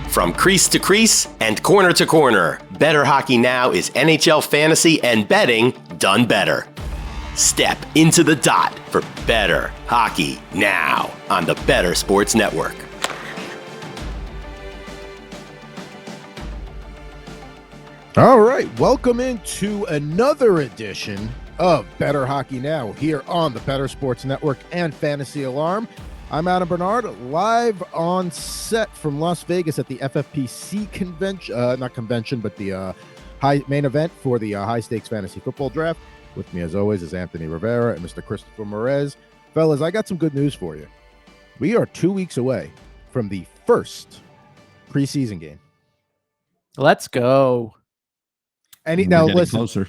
From crease to crease and corner to corner, Bettor Hockey Now is NHL fantasy and betting done better. Step into the dot for Bettor Hockey Now on the Bettor Sports Network. All right, welcome into another edition of Bettor Hockey Now here on the Bettor Sports Network and Fantasy Alarm. I'm Adam Bernard, live on set from Las Vegas at the FFPC convention, not convention, but the main event for the high stakes fantasy football draft. With me, as always, is Anthony Rivera and Mr. Christopher Morez. Fellas, I got some good news for you. We are 2 weeks away from the first preseason game. Let's go. Now, listen. Closer.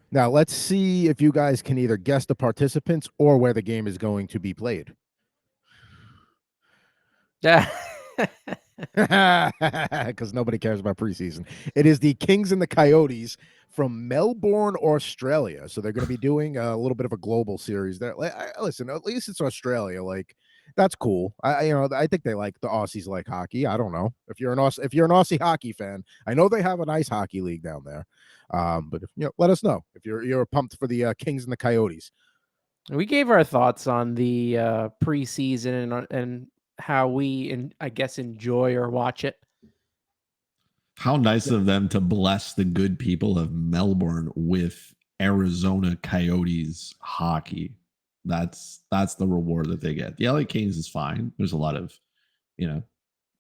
Now, let's see if you guys can either guess the participants or where the game is going to be played. Yeah. Because nobody cares about preseason. It is the Kings and the Coyotes from Melbourne, Australia. So they're going to be doing a little bit of a global series there. Listen, at least it's Australia. Like, that's cool. I think they like the Aussies like hockey. I don't know if you're an Aussie hockey fan. I know they have a nice hockey league down there. But let us know if you're pumped for the Kings and the Coyotes. We gave our thoughts on the preseason and how we, I guess, enjoy or watch it. How nice of them to bless the good people of Melbourne with Arizona Coyotes hockey. That's the reward that they get. The LA Kings is fine. There's a lot of,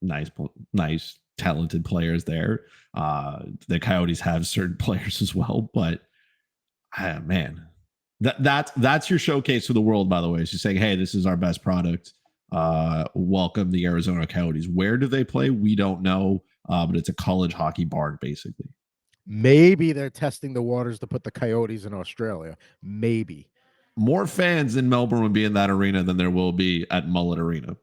nice, talented players there. The Coyotes have certain players as well, but man, that's your showcase to the world. By the way, is just saying, hey, this is our best product. Welcome the Arizona Coyotes. Where do they play? We don't know, but it's a college hockey barn, basically. Maybe they're testing the waters to put the Coyotes in Australia. Maybe. More fans in Melbourne would be in that arena than there will be at Mullet Arena.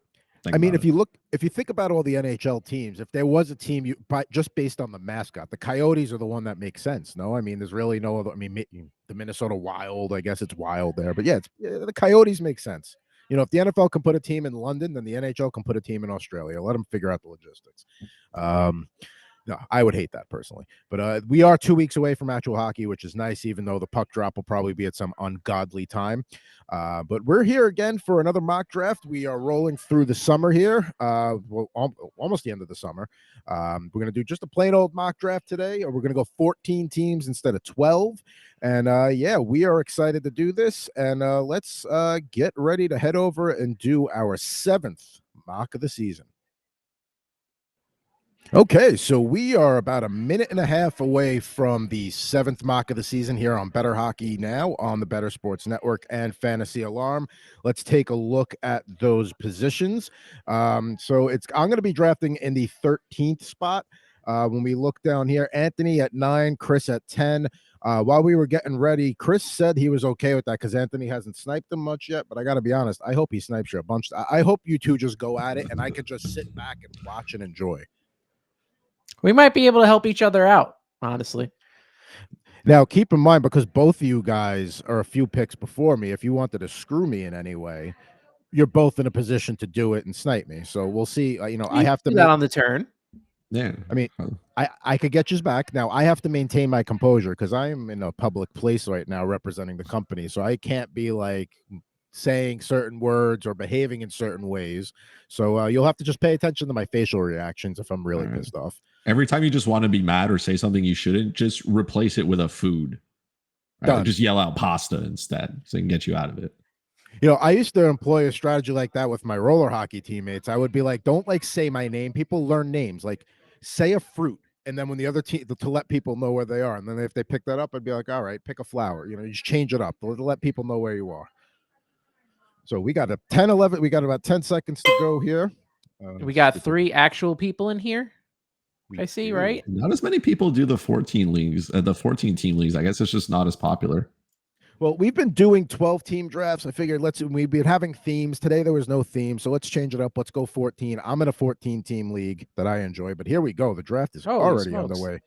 If you think about all the NHL teams, if there was a team just based on the mascot, the Coyotes are the one that makes sense. No, I mean, there's really no other. I mean, the Minnesota Wild, I guess it's wild there, but the Coyotes make sense. If the NFL can put a team in London, then the NHL can put a team in Australia. Let them figure out the logistics. No, I would hate that personally. But we are 2 weeks away from actual hockey, which is nice, even though the puck drop will probably be at some ungodly time. But we're here again for another mock draft. We are rolling through the summer here. Almost the end of the summer. We're going to do just a plain old mock draft today, or we're going to go 14 teams instead of 12. And we are excited to do this. And let's get ready to head over and do our 7th mock of the season. Okay, so we are about a minute and a half away from the 7th mock of the season here on Bettor Hockey Now on the Bettor Sports Network and Fantasy Alarm. Let's take a look at those positions. I'm going to be drafting in the 13th spot. When we look down here, Anthony at 9, Chris at 10. While we were getting ready, Chris said he was okay with that because Anthony hasn't sniped him much yet, but I got to be honest, I hope he snipes you a bunch. I hope you two just go at it and I could just sit back and watch and enjoy. We might be able to help each other out, honestly. Now, keep in mind, because both of you guys are a few picks before me, if you wanted to screw me in any way, you're both in a position to do it and snipe me. So we'll see. I have to do that on the turn. Yeah. I mean, I could get you back. Now, I have to maintain my composure because I am in a public place right now representing the company. So I can't be like saying certain words or behaving in certain ways. So you'll have to just pay attention to my facial reactions if I'm really pissed off. Every time you just want to be mad or say something you shouldn't, just replace it with a food. Right? Just yell out pasta instead so it can get you out of it. I used to employ a strategy like that with my roller hockey teammates. I would be like, don't say my name. People learn names. Like, say a fruit. And then when the other team, to let people know where they are. And then if they pick that up, I'd be like, all right, pick a flower. You just change it up to let people know where you are. So we got 11. We got about 10 seconds to go here. We got 3 actual people in here. I see, right? Not as many people do the 14 leagues, the 14 team leagues. I guess it's just not as popular. Well, we've been doing 12 team drafts. I figured we've been having themes. Today there was no theme, so let's change it up. Let's go 14. I'm in a 14 team league that I enjoy, but here we go. The draft is already underway.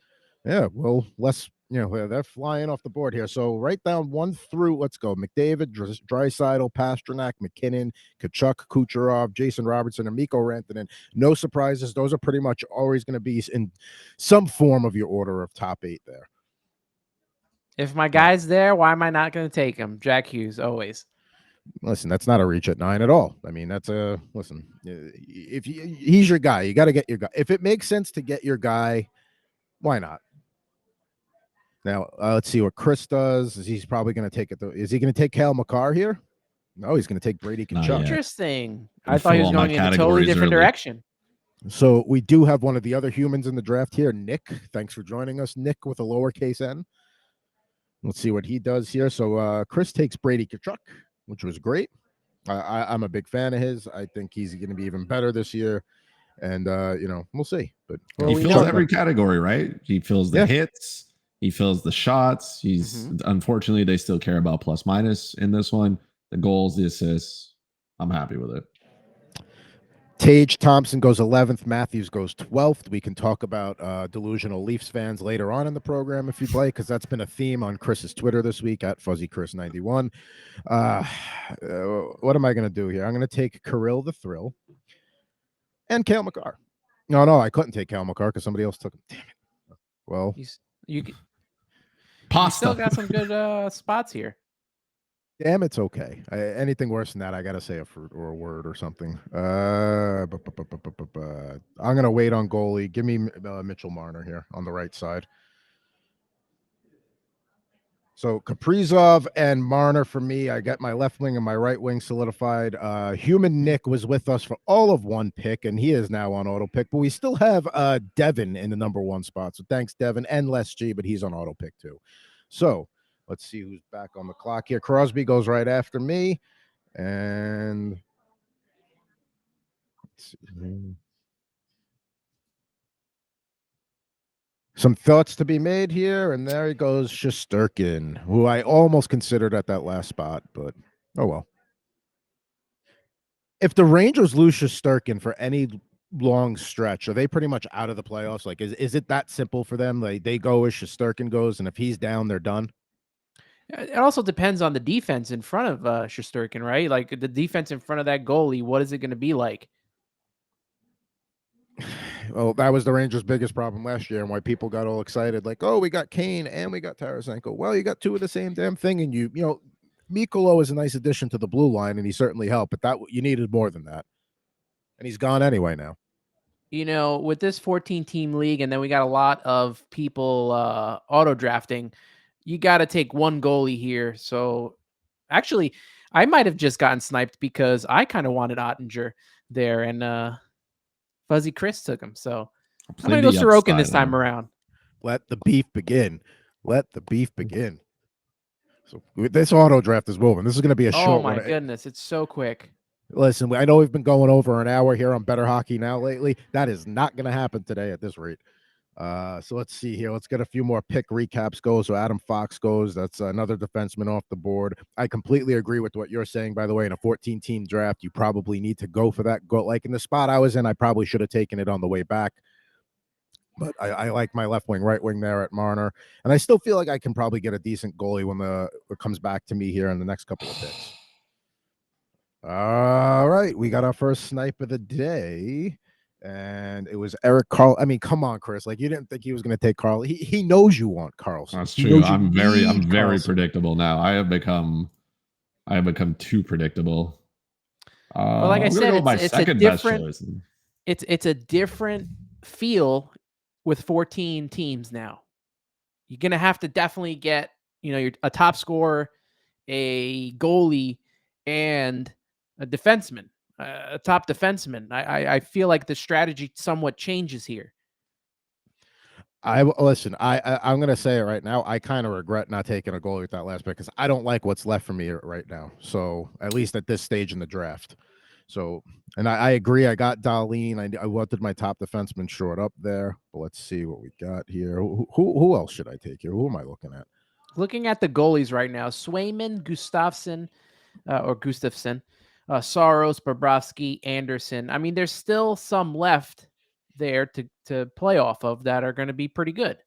Yeah, well, they're flying off the board here. So write down 1 through, let's go. McDavid, Draisaitl, Pasternak, McKinnon, Kachuk, Kucherov, Jason Robertson, and Mikko Rantanen. No surprises. Those are pretty much always going to be in some form of your order of top 8 there. If my guy's there, why am I not going to take him? Jack Hughes, always. Listen, that's not a reach at 9 at all. I mean, listen, if he's your guy, you got to get your guy. If it makes sense to get your guy, why not? Now, let's see what Chris does. He's probably going to take it. Is he going to take Cale Makar here? No, he's going to take Brady Not Tkachuk. yet. Interesting. Gonna I thought he was fill all my going in a totally categories different early. direction. So we do have one of the other humans in the draft here, Nick. Thanks for joining us, Nick, with a lowercase n. Let's see what he does here. So Chris takes Brady Tkachuk, which was great. I'm a big fan of his. I think he's going to be even better this year. And, we'll see. But He fills every category, right? He fills the hits. He fills the shots. Unfortunately, they still care about plus minus in this one. The goals, the assists. I'm happy with it. Tage Thompson goes 11th. Matthews goes 12th. We can talk about delusional Leafs fans later on in the program if you'd like, because that's been a theme on Chris's Twitter this week at FuzzyChris91. What am I going to do here? I'm going to take Kirill the Thrill and Cale Makar. No, I couldn't take Cale Makar because somebody else took him. Damn it. Well, you still got some good spots here. Damn, it's okay. Anything worse than that, I got to say a fruit or a word or something. I'm going to wait on goalie. Give me Mitchell Marner here on the right side. So Kaprizov and Marner for me. I got my left wing and my right wing solidified. Human Nick was with us for all of 1 pick, and he is now on auto pick. But we still have Devin in the number 1 spot. So thanks, Devin, and Les G, but he's on auto pick too. So let's see who's back on the clock here. Crosby goes right after me. And let's see. Some thoughts to be made here. And there he goes, Shesterkin, who I almost considered at that last spot, but oh well. If the Rangers lose Shesterkin for any long stretch, are they pretty much out of the playoffs? Like, is it that simple for them? Like, they go as Shesterkin goes, and if he's down, they're done? It also depends on the defense in front of Shesterkin, right? Like the defense in front of that goalie, what is it going to be like? Well, that was the Rangers' biggest problem last year, and why people got all excited. Like, oh, we got Kane and we got Tarasenko. Well, you got 2 of the same damn thing, and Mikolo is a nice addition to the blue line, and he certainly helped. But that you needed more than that, and he's gone anyway now. With this 14-team league, and then we got a lot of people auto drafting. You got to take 1 goalie here. So, actually, I might have just gotten sniped because I kind of wanted Ottinger there, and Fuzzy Chris took him. So I'm going to go Sorokin this time around. Let the beef begin. Let the beef begin. So this auto draft is moving. This is going to be a short one. Oh, my goodness. It's so quick. Listen, I know we've been going over an hour here on Bettor Hockey Now lately. That is not going to happen today at this rate. So let's see here. Let's get a few more pick recaps go. So Adam Fox goes. That's another defenseman off the board. I completely agree with what you're saying, by the way. In a 14-team draft, you probably need to go for that. Go like in the spot I was in, I probably should have taken it on the way back. But I like my left wing, right wing there at Marner. And I still feel like I can probably get a decent goalie when it comes back to me here in the next couple of picks. All right. We got our first snipe of the day. And it was Eric Carl. I mean, come on, Chris. Like, you didn't think he was going to take Carl. He knows you want Carlson. That's true. I'm very predictable now. I have become too predictable. Well, like I said, it's a different feel with 14 teams now. You're going to have to definitely get, you're a top scorer, a goalie, and a defenseman. A top defenseman. I feel like the strategy somewhat changes here. I'm going to say it right now. I kind of regret not taking a goalie with that last pick because I don't like what's left for me right now. So at least at this stage in the draft. So, and I agree. I got Darlene. I wanted my top defenseman short up there. But let's see what we got here. Who else should I take here? Who am I looking at? Looking at the goalies right now, Swayman, Gustafsson, Saros, Bobrovsky, Anderson. I mean, there's still some left there to play off of that are going to be pretty good.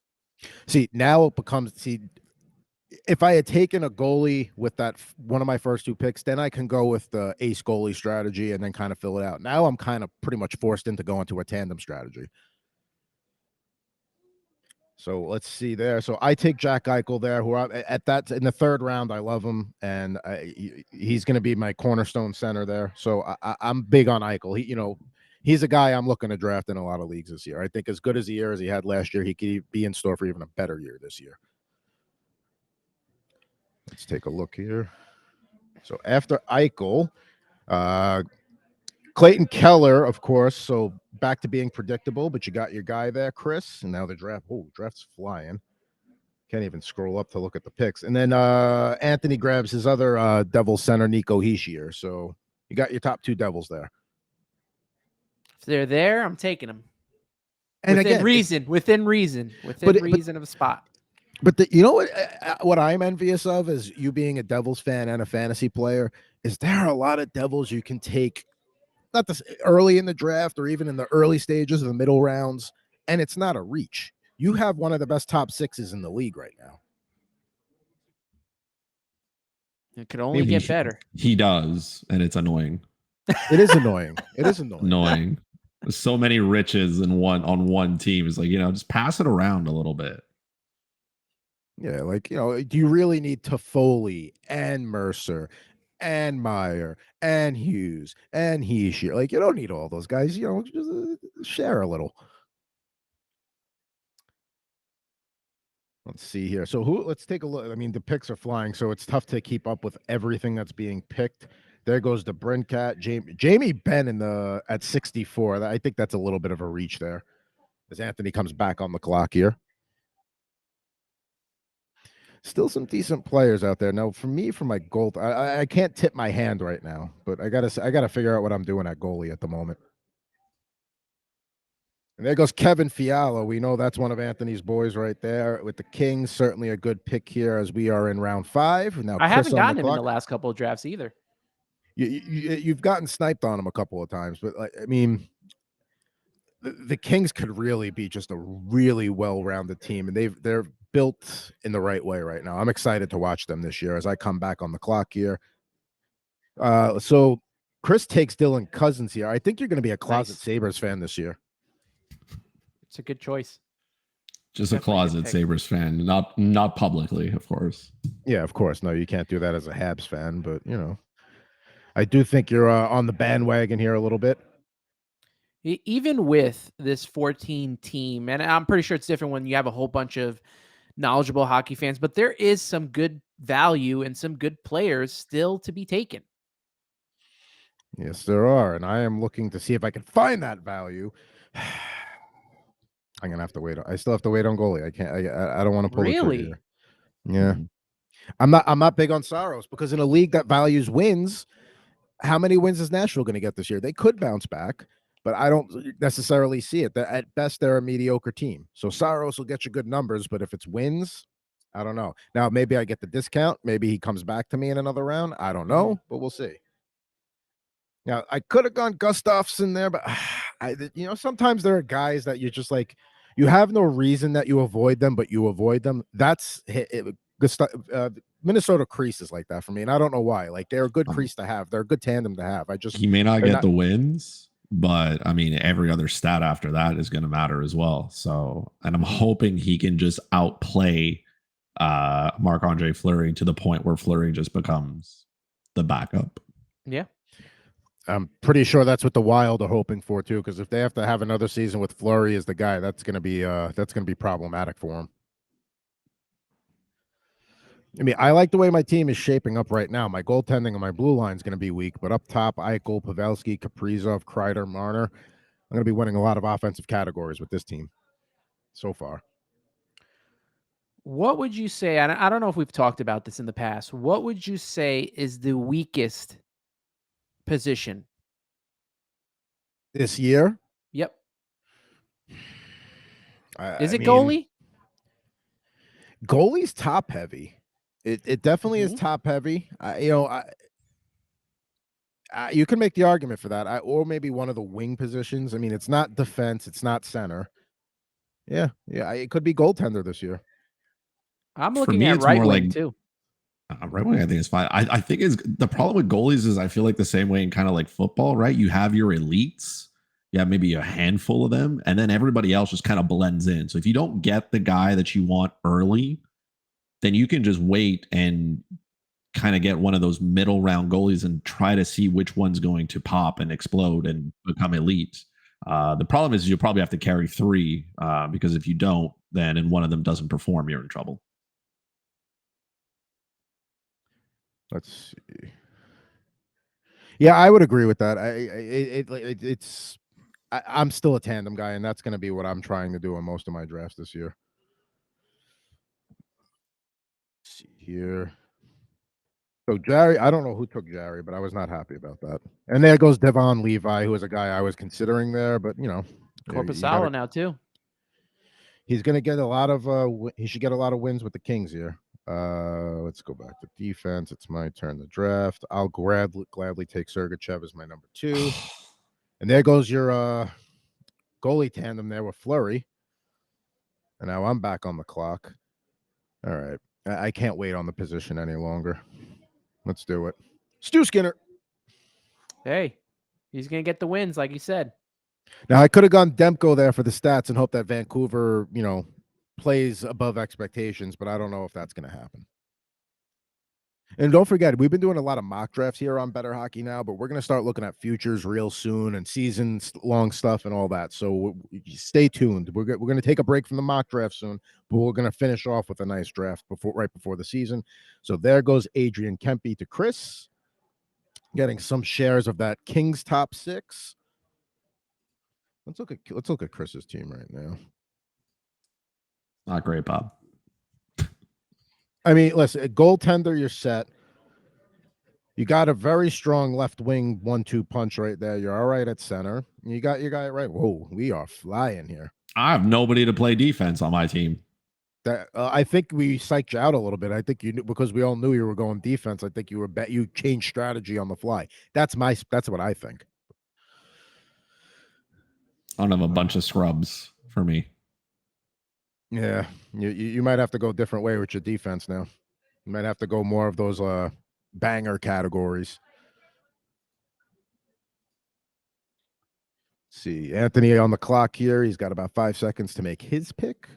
See, now it becomes if I had taken a goalie with that one of my first 2 picks, then I can go with the ace goalie strategy and then kind of fill it out. Now I'm kind of pretty much forced into going to a tandem strategy. So let's see there. So I take Jack Eichel there, who at that in the 3rd round. I love him, and he's going to be my cornerstone center there. So I'm big on Eichel. He's a guy I'm looking to draft in a lot of leagues this year. I think as good as the year as he had last year, he could be in store for even a better year this year. Let's take a look here. So after Eichel, Clayton Keller, of course. So back to being predictable, but you got your guy there, Chris. And now the draft. Oh, draft's flying. Can't even scroll up to look at the picks. And then Anthony grabs his other Devils center, Nico Hischier. So you got your top 2 Devils there. If they're there, I'm taking them. And within again, within reason of a spot. But you know what I'm envious of is you being a Devils fan and a fantasy player. Is there a lot of Devils you can take, not this early in the draft or even in the early stages of the middle rounds, and it's not a reach. You have one of the best top 6s in the league right now. It could only get better. He does, and it's annoying. It is annoying. It is annoying. Annoying. There's so many riches on one team. It's like, just pass it around a little bit. Yeah, like, do you really need Toffoli and Mercer and Meyer and Hughes and Hischier? Like, you don't need all those guys. Just share a little. Let's see here. So let's take a look. I mean, the picks are flying, so it's tough to keep up with everything that's being picked. There goes the Brincat, Jamie Benn at 64. I think that's a little bit of a reach there as Anthony comes back on the clock here. Still some decent players out there. Now, for my goal, I can't tip my hand right now, but I gotta figure out what I'm doing at goalie at the moment. And there goes Kevin Fiala. We know that's one of Anthony's boys right there with the Kings. Certainly a good pick here as we are in round 5. Now, I haven't gotten him in the last couple of drafts either. You've gotten sniped on him a couple of times, but I mean, the Kings could really be just a really well-rounded team, and they're built in the right way right now. I'm excited to watch them this year as I come back on the clock here. So Chris takes Dylan Cousins here. I think you're going to be a closet Sabres fan this year. It's a good choice. Just definitely a closet Sabres fan, not publicly, of course. Yeah, of course. No, you can't do that as a Habs fan, but I do think you're on the bandwagon here a little bit. Even with this 14 team, and I'm pretty sure it's different when you have a whole bunch of knowledgeable hockey fans, but there is some good value and some good players still to be taken. Yes, there are, and I am looking to see if I can find that value. I'm gonna have to wait. I still have to wait on goalie. I can't. I don't want to pull the trigger here. Yeah, I'm not big on Saros because in a league that values wins, how many wins is Nashville going to get this year? They could bounce back, but I don't necessarily see it. At best, they're a mediocre team. So Saros will get you good numbers, but if it's wins, I don't know. Now maybe I get the discount. Maybe he comes back to me in another round. I don't know, but we'll see. Now I could have gone Gustafsson there, but sometimes there are guys that you're just like, you have no reason that you avoid them, but you avoid them. That's Minnesota crease is like that for me, and I don't know why. Like, they're a good crease to have. They're a good tandem to have. He may not get the wins, but I mean, every other stat after that is going to matter as well. So, and I'm hoping he can just outplay Marc-Andre Fleury to the point where Fleury just becomes the backup. Yeah. I'm pretty sure that's what the Wild are hoping for too, because if they have to have another season with Fleury as the guy, that's going to be problematic for him. I mean, I like the way my team is shaping up right now. My goaltending and my blue line is going to be weak, but up top, Eichel, Pavelski, Kaprizov, Kreider, Marner. I'm going to be winning a lot of offensive categories with this team so far. What would you say? I don't know if we've talked about this in the past. What would you say is the weakest position this year? Yep. Is it goalie? Goalie's top heavy. It definitely is top heavy. You can make the argument for that, or maybe one of the wing positions. I mean, it's not defense, it's not center. Yeah, it could be goaltender this year. I'm For looking me, at it's right more wing like too. right wing. I think it's fine. I think is the problem with goalies is I feel like the same way in kind of like football, right? You have your elites, you have maybe a handful of them, and then everybody else just kind of blends in. So if you don't get the guy that you want early, then you can just wait and kind of get one of those middle round goalies and try to see which one's going to pop and explode and become elite. The problem is you'll probably have to carry three because if you don't, then and one of them doesn't perform, you're in trouble. Let's see. Yeah, I would agree with that. I'm still a tandem guy, and that's going to be what I'm trying to do in most of my drafts this year. Let's see here. So Jerry, I don't know who took Jerry, but I was not happy about that. And there goes Devon Levi, who was a guy I was considering there, but you know, Corpusalo now too. he's going to get a lot of he should get a lot of wins with the Kings here. Let's go back to defense. It's my turn to draft. I'll gladly take Sergachev as my number 2. And there goes your goalie tandem there with Fleury. And now I'm back on the clock. All right. I can't wait on the position any longer. Let's do it. Stu Skinner. Hey, he's gonna get the wins, like you said. Now I could have gone Demko there for the stats and hope that Vancouver, plays above expectations, but I don't know if that's going to happen. And don't forget, we've been doing a lot of mock drafts here on Bettor Hockey Now, but we're going to start looking at futures real soon and season-long stuff and all that. So stay tuned. We're going to take a break from the mock draft soon, but we're going to finish off with a nice draft right before the season. So there goes Adrian Kempe to Chris, getting some shares of that Kings top 6. Let's look at Chris's team right now. Not great, Bob. I mean, listen, a goaltender, you're set. You got a very strong left wing 1-2 punch right there. You're all right at center. You got your guy right. Whoa, we are flying here. I have nobody to play defense on my team. That I think we psyched you out a little bit. I think you knew, because we all knew you were going defense. I think you changed strategy on the fly. That's what I think. I don't have a bunch of scrubs for me. Yeah, you might have to go a different way with your defense now. You might have to go more of those banger categories. Let's see, Anthony on the clock here. He's got about 5 seconds to make his pick.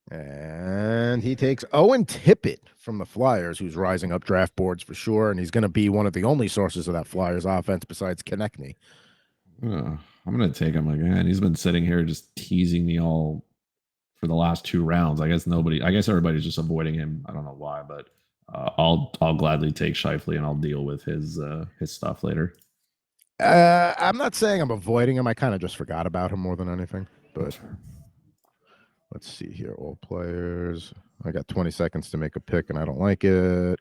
And he takes Owen Tippett from the Flyers, who's rising up draft boards for sure. And he's going to be one of the only sources of that Flyers offense besides Konechny. I'm going to take him again. He's been sitting here just teasing me all for the last 2 rounds. I guess everybody's just avoiding him. I don't know why, but I'll gladly take Scheifele and I'll deal with his stuff later. I'm not saying I'm avoiding him. I kind of just forgot about him more than anything. But let's see here. All players. I got 20 seconds to make a pick, and I don't like it.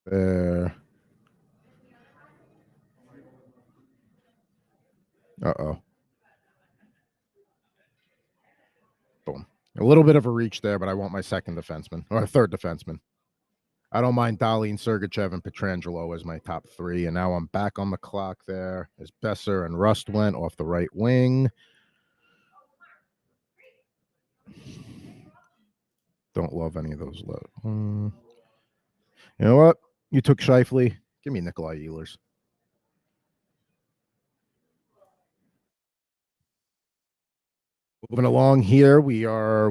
There. Uh-oh. Boom. A little bit of a reach there, but I want my second defenseman, or third defenseman. I don't mind Darlene, Sergachev, and Pietrangelo as my top 3. And now I'm back on the clock there as Besser and Rust went off the right wing. Don't love any of those. You know what? You took Scheifele. Give me Nikolai Ehlers. Moving along here, we are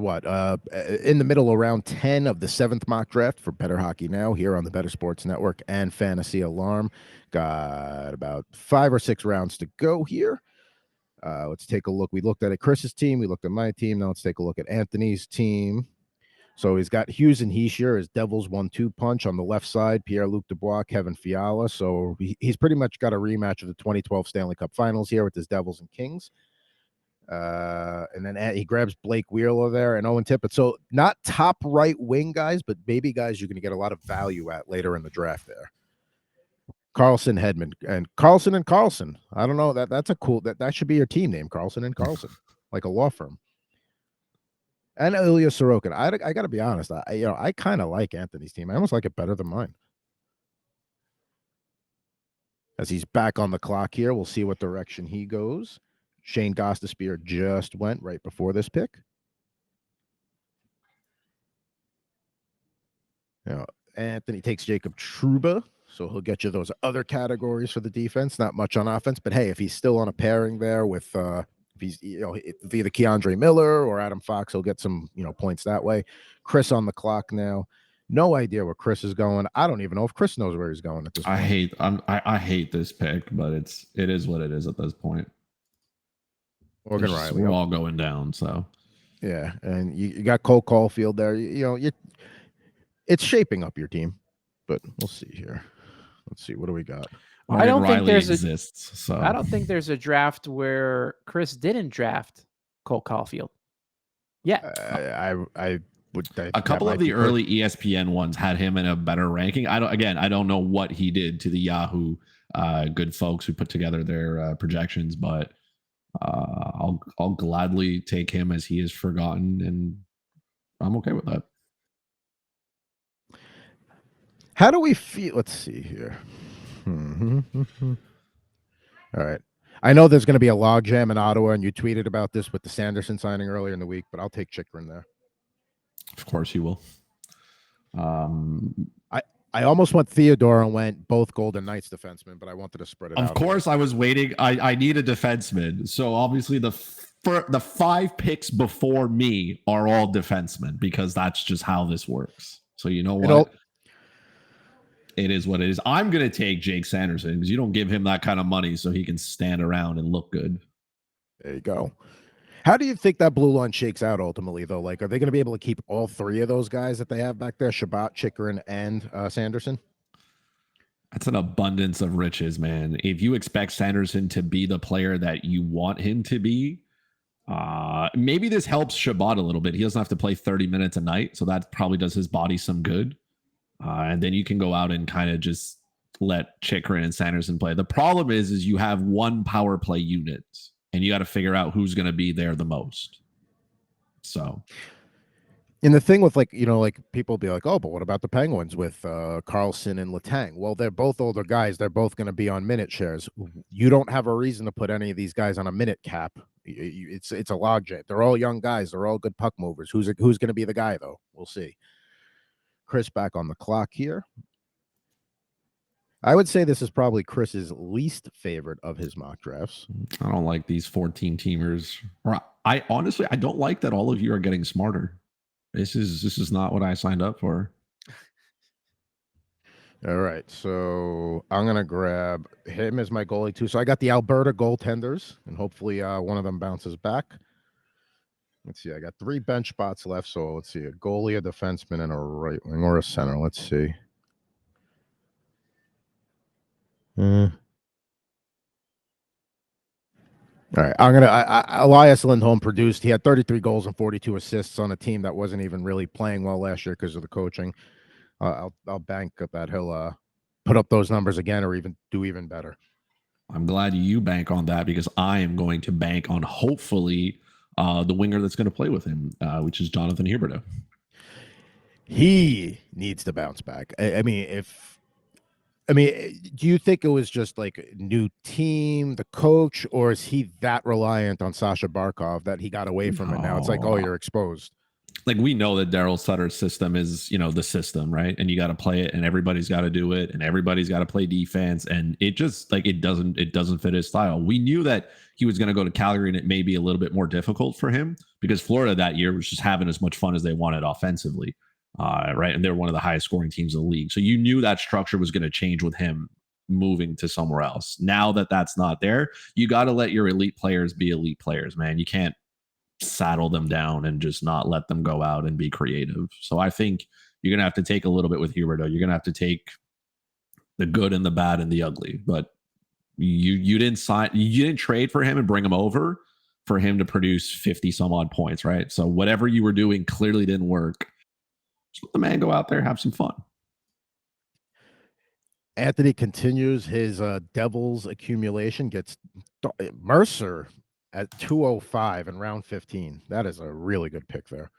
in the middle of round 10 of the 7th mock draft for Bettor Hockey Now here on the Bettor Sports Network and Fantasy Alarm. Got about 5 or 6 rounds to go here. Let's take a look. We looked at Chris's team. We looked at my team. Now let's take a look at Anthony's team. So he's got Hughes and Heischer as Devils 1-2 punch on the left side. Pierre-Luc Dubois, Kevin Fiala. So he's pretty much got a rematch of the 2012 Stanley Cup Finals here with his Devils and Kings. And then he grabs Blake Wheeler there and Owen Tippett. So not top right wing guys, but maybe guys you're going to get a lot of value at later in the draft there. Carlson, Hedman, and Carlson. I don't know, that's a cool, that should be your team name, Carlson and Carlson, like a law firm. And Ilya Sorokin. I got to be honest, I kind of like Anthony's team. I almost like it better than mine. As he's back on the clock here, we'll see what direction he goes. Shane Gostisbehere just went right before this pick. Now, Anthony takes Jacob Trouba, so he'll get you those other categories for the defense. Not much on offense, but hey, if he's still on a pairing there with if he's if either Keandre Miller or Adam Fox, he'll get some points that way. Chris on the clock now. No idea where Chris is going. I don't even know if Chris knows where he's going at this point. I hate this pick, but it is what it is at this point. Morgan Riley. We're all going down, so yeah, and you got Cole Caulfield there. It's shaping up your team, but we'll see here. Let's see, what do we got? I don't think there's exists. So I don't think there's a draft where Chris didn't draft Cole Caulfield. Yeah, I would. A couple of the early ESPN ones had him in a better ranking. I don't know what he did to the Yahoo good folks who put together their projections, but I'll gladly take him as he is forgotten, and I'm okay with that. How do we feel? Let's see here. All right. I know there's going to be a logjam in Ottawa, and you tweeted about this with the Sanderson signing earlier in the week, but I'll take Chychrun there. Of course you will. I almost went Theodore and went both Golden Knights defensemen, but I wanted to spread it out. Of course, I was waiting. I need a defenseman. So obviously the 5 picks before me are all defensemen because that's just how this works. So you know what? It is what it is. I'm going to take Jake Sanderson because you don't give him that kind of money so he can stand around and look good. There you go. How do you think that blue line shakes out ultimately, though? Like, are they going to be able to keep all 3 of those guys that they have back there, Shabbat, Chychrun, and Sanderson? That's an abundance of riches, man. If you expect Sanderson to be the player that you want him to be, maybe this helps Shabbat a little bit. He doesn't have to play 30 minutes a night, so that probably does his body some good. And then you can go out and kind of just let Chychrun and Sanderson play. The problem is you have one power play unit, and you got to figure out who's going to be there the most. So, and the thing with like people be like, oh, but what about the Penguins with Carlson and Letang? Well, they're both older guys. They're both going to be on minute shares. You don't have a reason to put any of these guys on a minute cap. It's a logjam. They're all young guys. They're all good puck movers. Who's going to be the guy though? We'll see. Chris back on the clock here. I would say this is probably Chris's least favorite of his mock drafts. I don't like these 14 teamers. I honestly don't like that all of you are getting smarter. This is not what I signed up for. All right, so I'm going to grab him as my goalie too. So I got the Alberta goaltenders, and hopefully one of them bounces back. Let's see, I got 3 bench spots left. So let's see, a goalie, a defenseman, and a right wing or a center. Let's see. All right, Elias Lindholm produced. He had 33 goals and 42 assists on a team that wasn't even really playing well last year because of the coaching. I'll bank that he'll put up those numbers again or even do even better. I'm glad you bank on that because I am going to bank on hopefully the winger that's going to play with him, which is Jonathan Huberdeau. He needs to bounce back. I mean, do you think it was just like a new team, the coach, or is he that reliant on Sasha Barkov that he got away from it now? It's like, oh, you're exposed. Like, we know that Daryl Sutter's system is, the system, right? And you got to play it, and everybody's got to do it, and everybody's got to play defense, and it just it doesn't fit his style. We knew that he was going to go to Calgary, and it may be a little bit more difficult for him because Florida that year was just having as much fun as they wanted offensively. Right. And they're one of the highest scoring teams in the league. So you knew that structure was going to change with him moving to somewhere else. Now that that's not there, you got to let your elite players be elite players, man. You can't saddle them down and just not let them go out and be creative. So I think you're going to have to take a little bit with Huberdeau. You're going to have to take the good and the bad and the ugly. But you didn't trade for him and bring him over for him to produce 50 some odd points, right? So whatever you were doing clearly didn't work. Just let the man go out there, have some fun. Anthony continues his Devils accumulation, gets Mercer at 205 in round 15. That is a really good pick there.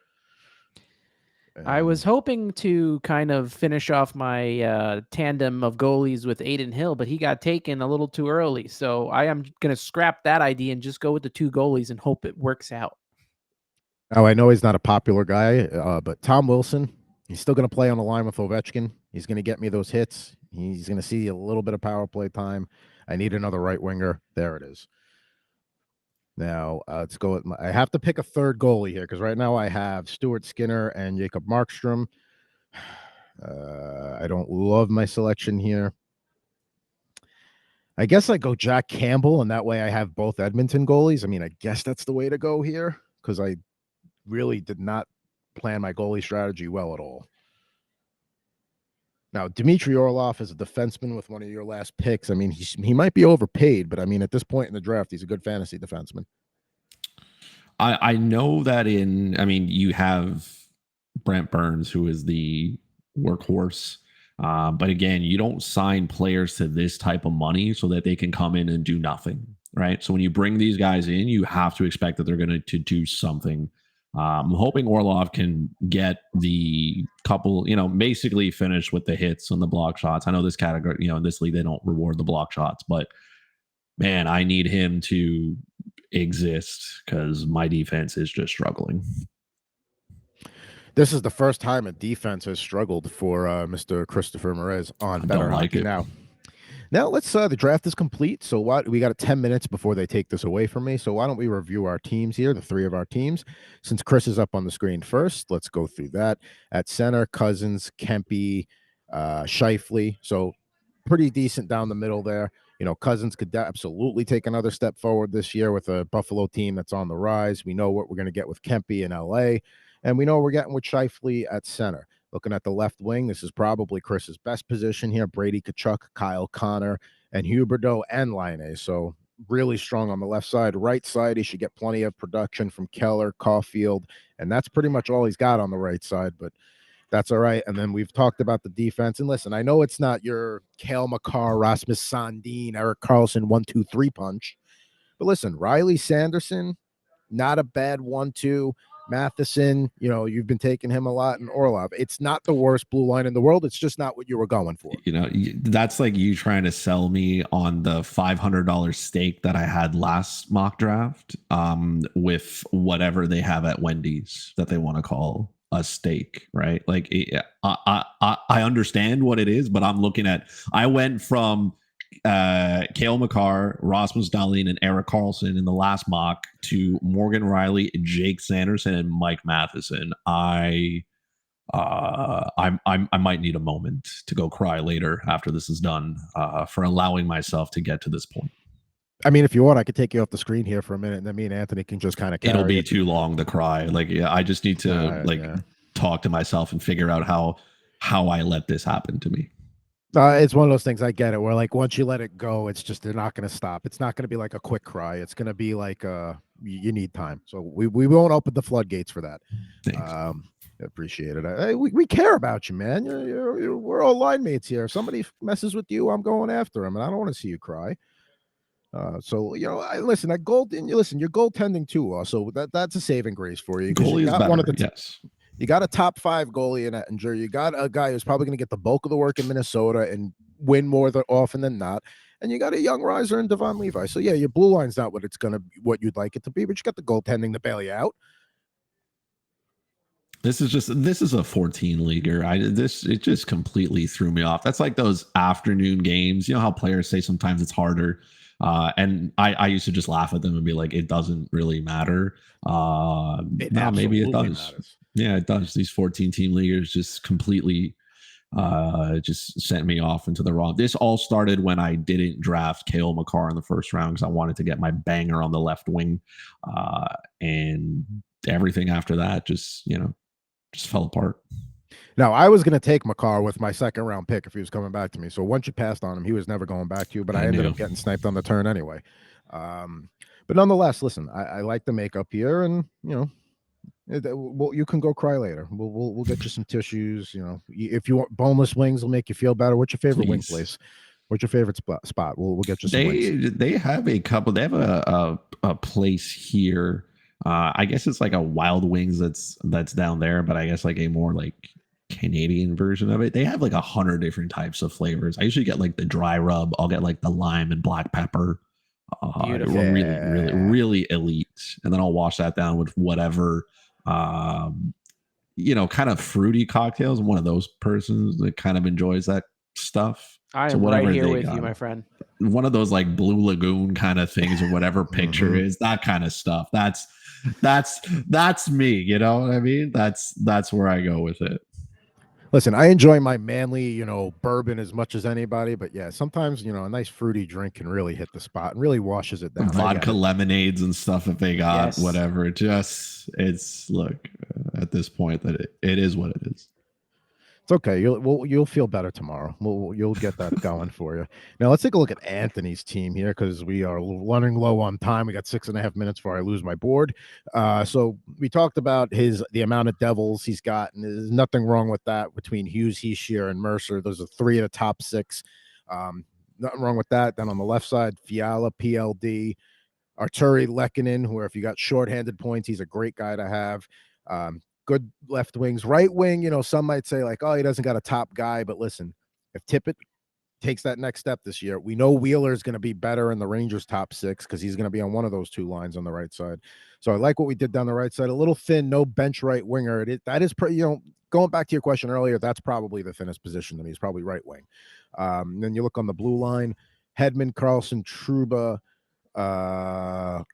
I was hoping to kind of finish off my tandem of goalies with Aiden Hill, but he got taken a little too early. So I am going to scrap that idea and just go with the 2 goalies and hope it works out. Now, I know he's not a popular guy, but Tom Wilson, he's still going to play on the line with Ovechkin. He's going to get me those hits. He's going to see a little bit of power play time. I need another right winger. There it is. Now, let's go with I have to pick a third goalie here because right now I have Stuart Skinner and Jacob Markstrom. I don't love my selection here. I guess I go Jack Campbell, and that way I have both Edmonton goalies. I mean, I guess that's the way to go here because I really did not plan my goalie strategy well at all. Now, Dmitry Orlov is a defenseman with one of your last picks. I mean, he might be overpaid, but I mean, at this point in the draft, he's a good fantasy defenseman. I know that you have Brent Burns, who is the workhorse. But again, you don't sign players to this type of money so that they can come in and do nothing, right? So when you bring these guys in, you have to expect that they're going to do something. I'm hoping Orlov can get the couple, basically finish with the hits on the block shots. I know this category, in this league, they don't reward the block shots, but man, I need him to exist because my defense is just struggling. This is the first time a defense has struggled for Mr. Christopher Merez on Bettor Hockey Now. Now let's the draft is complete. So we got 10 minutes before they take this away from me. So why don't we review our teams here, the 3 of our teams. Since Chris is up on the screen first, let's go through that. At center, Cousins, Kempe, Scheifele. So pretty decent down the middle there. Cousins could absolutely take another step forward this year with a Buffalo team that's on the rise. We know what we're going to get with Kempe in LA, and we know what we're getting with Scheifele at center. Looking at the left wing, this is probably Chris's best position here. Brady Tkachuk, Kyle Connor, and Huberdeau and Laine. So really strong on the left side. Right side, he should get plenty of production from Keller, Caulfield, and that's pretty much all he's got on the right side, but that's all right. And then we've talked about the defense. And listen, I know it's not your Cale Makar, Rasmus Sandin, Erik Karlsson 1-2-3 punch, but listen, Riley Sanderson, not a bad 1-2. Matheson, you've been taking him a lot, and Orlov. It's not the worst blue line in the world. It's just not what you were going for. That's like you trying to sell me on the $500 steak that I had last mock draft with whatever they have at Wendy's that they want to call a steak, right? Like I understand what it is, but I'm looking at, I went from Cale Makar, Rasmus Dahlin, and Erik Karlsson in the last mock to Morgan Riley, Jake Sanderson, and Mike Matheson. I might need a moment to go cry later after this is done for allowing myself to get to this point. I mean, if you want, I could take you off the screen here for a minute, and then me and Anthony can just kind of carry It'll be too long to cry. Like, I just need to talk to myself and figure out how I let this happen to me. It's one of those things. I get it. Where like once you let it go, it's just they're not going to stop. It's not going to be like a quick cry. It's going to be like you need time. So we won't open the floodgates for that. Appreciate it. We care about you, man. We're all line mates here. If somebody messes with you, I'm going after him, and I don't want to see you cry. So listen. You're goaltending too. So that's a saving grace for you. Goalie is better. Yes. You got a top 5 goalie in Ettinger. You got a guy who's probably going to get the bulk of the work in Minnesota and win more often than not. And you got a young riser in Devon Levi. So yeah, your blue line's not what you'd like it to be, but you got the goaltending to bail you out. This is a 14 leaguer. It just completely threw me off. That's like those afternoon games. You know how players say sometimes it's harder. And I used to just laugh at them and be like, it doesn't really matter. Maybe it does. Matters. Yeah, it does. These 14 team leaguers just completely just sent me off into the wrong. This all started when I didn't draft Cale Makar in the first round because I wanted to get my banger on the left wing. And everything after that just fell apart. Now, I was going to take Makar with my second round pick if he was coming back to me. So once you passed on him, he was never going back to you, but I ended up getting sniped on the turn anyway. But nonetheless, listen, I like the makeup here, and you can go cry later. We'll get you some tissues. If you want boneless wings, will make you feel better. What's your favorite wing place? What's your favorite spot? We'll get you some wings. They have a couple. They have a place here I guess it's like a Wild Wings that's down there, but I guess like a more like Canadian version of it. They have like 100 different types of flavors. I usually get like the dry rub. I'll get like the lime and black pepper. Beautiful. Really, really, Yeah. really elite. And then I'll wash that down with whatever, kind of fruity cocktails. I'm one of those persons that kind of enjoys that stuff. I So am right whatever here they with got, you, my friend. one of those like Blue Lagoon kind of things or whatever picture Mhm. is, that kind of stuff. That's me. You know what I mean? That's where I go with it. Listen, I enjoy my manly, bourbon as much as anybody, but yeah, sometimes, a nice fruity drink can really hit the spot and really washes it down. I get Vodka it. lemonades and stuff if they got Yes. whatever. It's look at this point that it is what it is. It's okay. You'll feel better tomorrow. You'll get that going for you. Now let's take a look at Anthony's team here because we are running low on time. We got 6.5 minutes before I lose my board. So we talked about the amount of Devils he's got, and there's nothing wrong with that between Hughes, Heeshear, and Mercer. Those are 3 of the top 6. Nothing wrong with that. Then on the left side, Fiala, PLD, Arturi Lehkonen, where if you got shorthanded points, he's a great guy to have. Good left wings. Right wing, some might say like, oh, he doesn't got a top guy. But listen, if Tippett takes that next step this year, we know Wheeler is going to be better in the Rangers top 6 because he's going to be on one of those 2 lines on the right side. So I like what we did down the right side. A little thin, no bench right winger. That is pretty, going back to your question earlier, that's probably the thinnest position to me. He's probably right wing. Then you look on the blue line, Hedman, Carlson, Truba,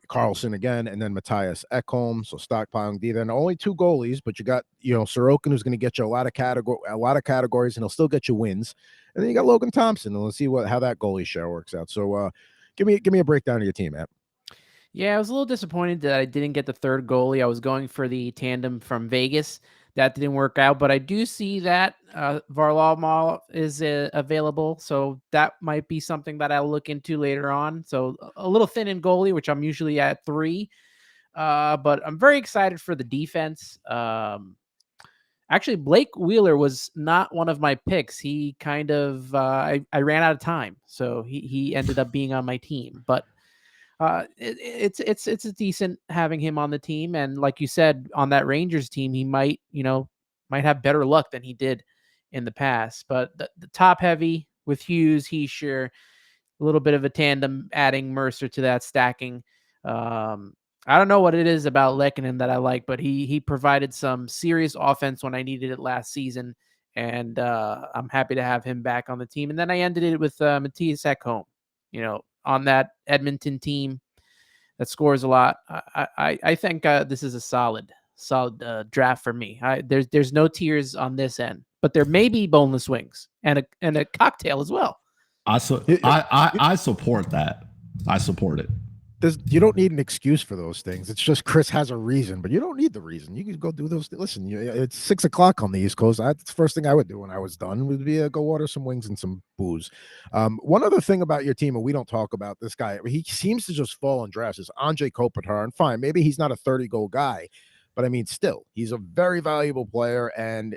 Carlson again, and then Matthias Ekholm. So stockpiling D. Then only 2 goalies, but you got Sorokin, who's going to get you a lot of categories, and he'll still get you wins. And then you got Logan Thompson, and let's see how that goalie share works out. So give me a breakdown of your team, Matt. Yeah, I was a little disappointed that I didn't get the third goalie. I was going for the tandem from Vegas. That didn't work out, but I do see that Varlamov is available, so that might be something that I'll look into later on. So a little thin in goalie, which I'm usually at 3, but I'm very excited for the defense. Actually, Blake Wheeler was not one of my picks. He kind of I ran out of time, so he ended up being on my team, but. It's a decent having him on the team, and like you said, on that Rangers team, he might have better luck than he did in the past. But the top heavy with Hughes, Heeshear, a little bit of a tandem, adding Mercer to that stacking. I don't know what it is about Lehkonen that I like, but he provided some serious offense when I needed it last season, and I'm happy to have him back on the team. And then I ended it with Matthias Ekholm, on that Edmonton team that scores a lot. I think this is a solid draft for me. There's no tears on this end, but there may be boneless wings and a cocktail as well. I support that. I support it. You don't need an excuse for those things. It's just Chris has a reason, but you don't need the reason. You can go do those. Listen, it's 6 o'clock on the East Coast. That's the first thing I would do when I was done would be go order some wings and some booze. One other thing about your team, and we don't talk about this guy, he seems to just fall in drafts, is Andrei Kopitar. And fine, maybe he's not a 30-goal guy, but I mean, still, he's a very valuable player, and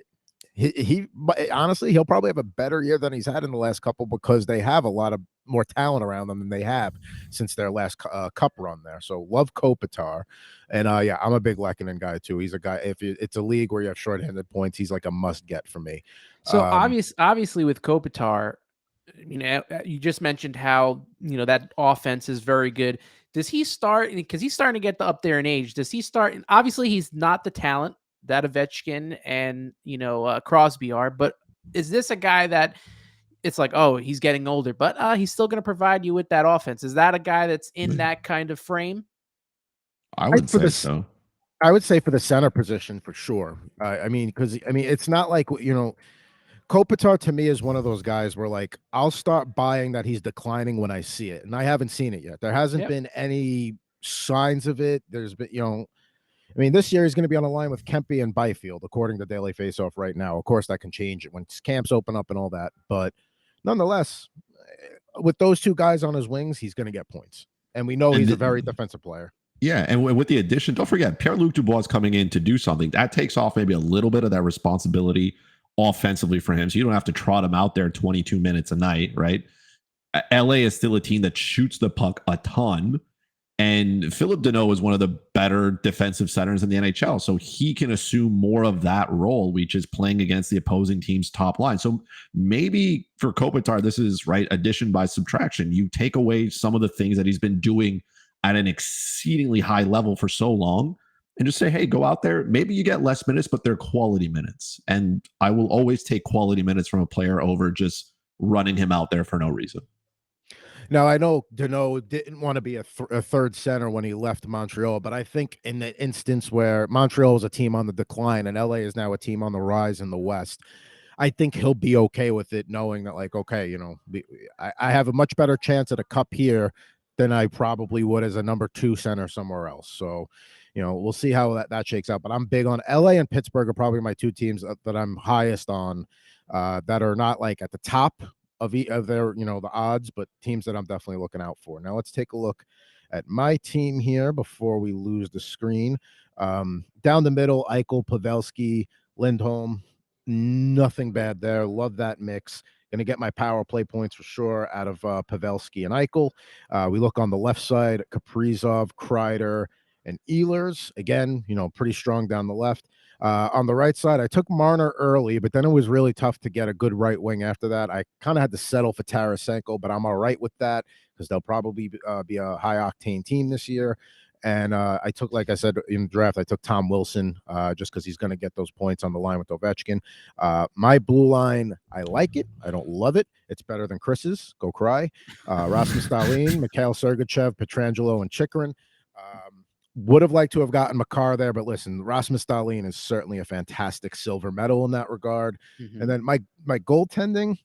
he honestly, he'll probably have a better year than he's had in the last couple because they have a lot of more talent around them than they have since their last cup run there. So love Kopitar. And yeah, I'm a big Lehkonen guy too. He's a guy, if it's a league where you have shorthanded points, he's like a must get for me. So obviously with Kopitar, you just mentioned how, that offense is very good. Does he start, because he's starting to get up there in age, does he start, obviously he's not the talent that Ovechkin and, Crosby are, but is this a guy that it's like, oh, he's getting older, but he's still going to provide you with that offense? Is that a guy that's in that kind of frame? I would say so. I would say for the center position for sure. Because it's not like, Kopitar to me is one of those guys where like I'll start buying that he's declining when I see it, and I haven't seen it yet. There hasn't been any signs of it. There's been, this year he's going to be on a line with Kempe and Byfield, according to Daily Faceoff right now. Of course, that can change when camps open up and all that. But nonetheless, with those 2 guys on his wings, he's going to get points. And we know he's a very defensive player. Yeah, and with the addition, don't forget, Pierre-Luc Dubois is coming in to do something. That takes off maybe a little bit of that responsibility offensively for him. So you don't have to trot him out there 22 minutes a night, right? LA is still a team that shoots the puck a ton. And Philip Deneau is one of the better defensive centers in the NHL. So he can assume more of that role, which is playing against the opposing team's top line. So maybe for Kopitar, this is right addition by subtraction. You take away some of the things that he's been doing at an exceedingly high level for so long and just say, hey, go out there. Maybe you get less minutes, but they're quality minutes. And I will always take quality minutes from a player over just running him out there for no reason. Now, I know Deneau didn't want to be a third center when he left Montreal, but I think in the instance where Montreal was a team on the decline and LA is now a team on the rise in the West, I think he'll be okay with it, knowing that, like, okay, you know, I have a much better chance at a cup here than I probably would as a number 2 center somewhere else. So, you know, we'll see how that shakes out. But I'm big on LA and Pittsburgh are probably my 2 teams that I'm highest on, that are not like at the top of their, you know, the odds, but teams that I'm definitely looking out for. Now let's take a look at my team here before we lose the screen. Down the middle, Eichel, Pavelski, Lindholm, nothing bad there. Love that mix. Going to get my power play points for sure out of Pavelski and Eichel. We look on the left side, Kaprizov, Kreider, and Ehlers. Again, you know, pretty strong down the left. On the right side, I took Marner early, but then it was really tough to get a good right wing after that. I kind of had to settle for Tarasenko, but I'm all right with that because they'll probably be a high-octane team this year. And I took, like I said in the draft, I took Tom Wilson just because he's going to get those points on the line with Ovechkin. My blue line, I like it. I don't love it. It's better than Chris's. Go cry. Rasmus Dahlin, Mikhail Sergachev, Pietrangelo, and Chychrun. Would have liked to have gotten Makar there, but listen, Rasmus Dahlin is certainly a fantastic silver medal in that regard. Mm-hmm. And then my goaltending,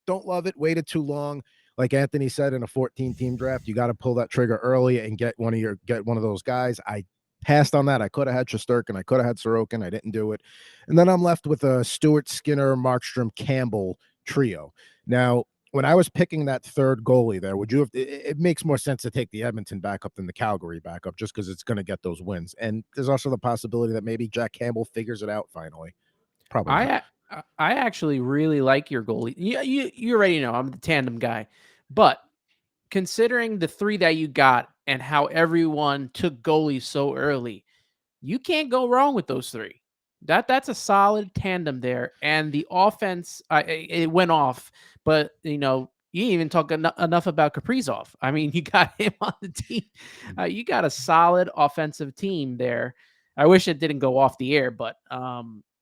don't love it. Waited too long. Like Anthony said, in a 14-team draft, you got to pull that trigger early and get one of those guys. I passed on that. I could have had Shesterkin. I could have had Sorokin. I didn't do it. And then I'm left with a Stewart, Skinner, Markstrom, Campbell trio. Now, when I was picking that third goalie there, would you have? It makes more sense to take the Edmonton backup than the Calgary backup, just because it's going to get those wins. And there's also the possibility that maybe Jack Campbell figures it out finally. Probably. I actually really like your goalie. You already know I'm the tandem guy, but considering the 3 that you got and how everyone took goalies so early, you can't go wrong with those 3. That's a solid tandem there. And the offense, it went off, but you know, you didn't even talk enough about Kaprizov. I mean, you got him on the team. You got a solid offensive team there. I wish it didn't go off the air, but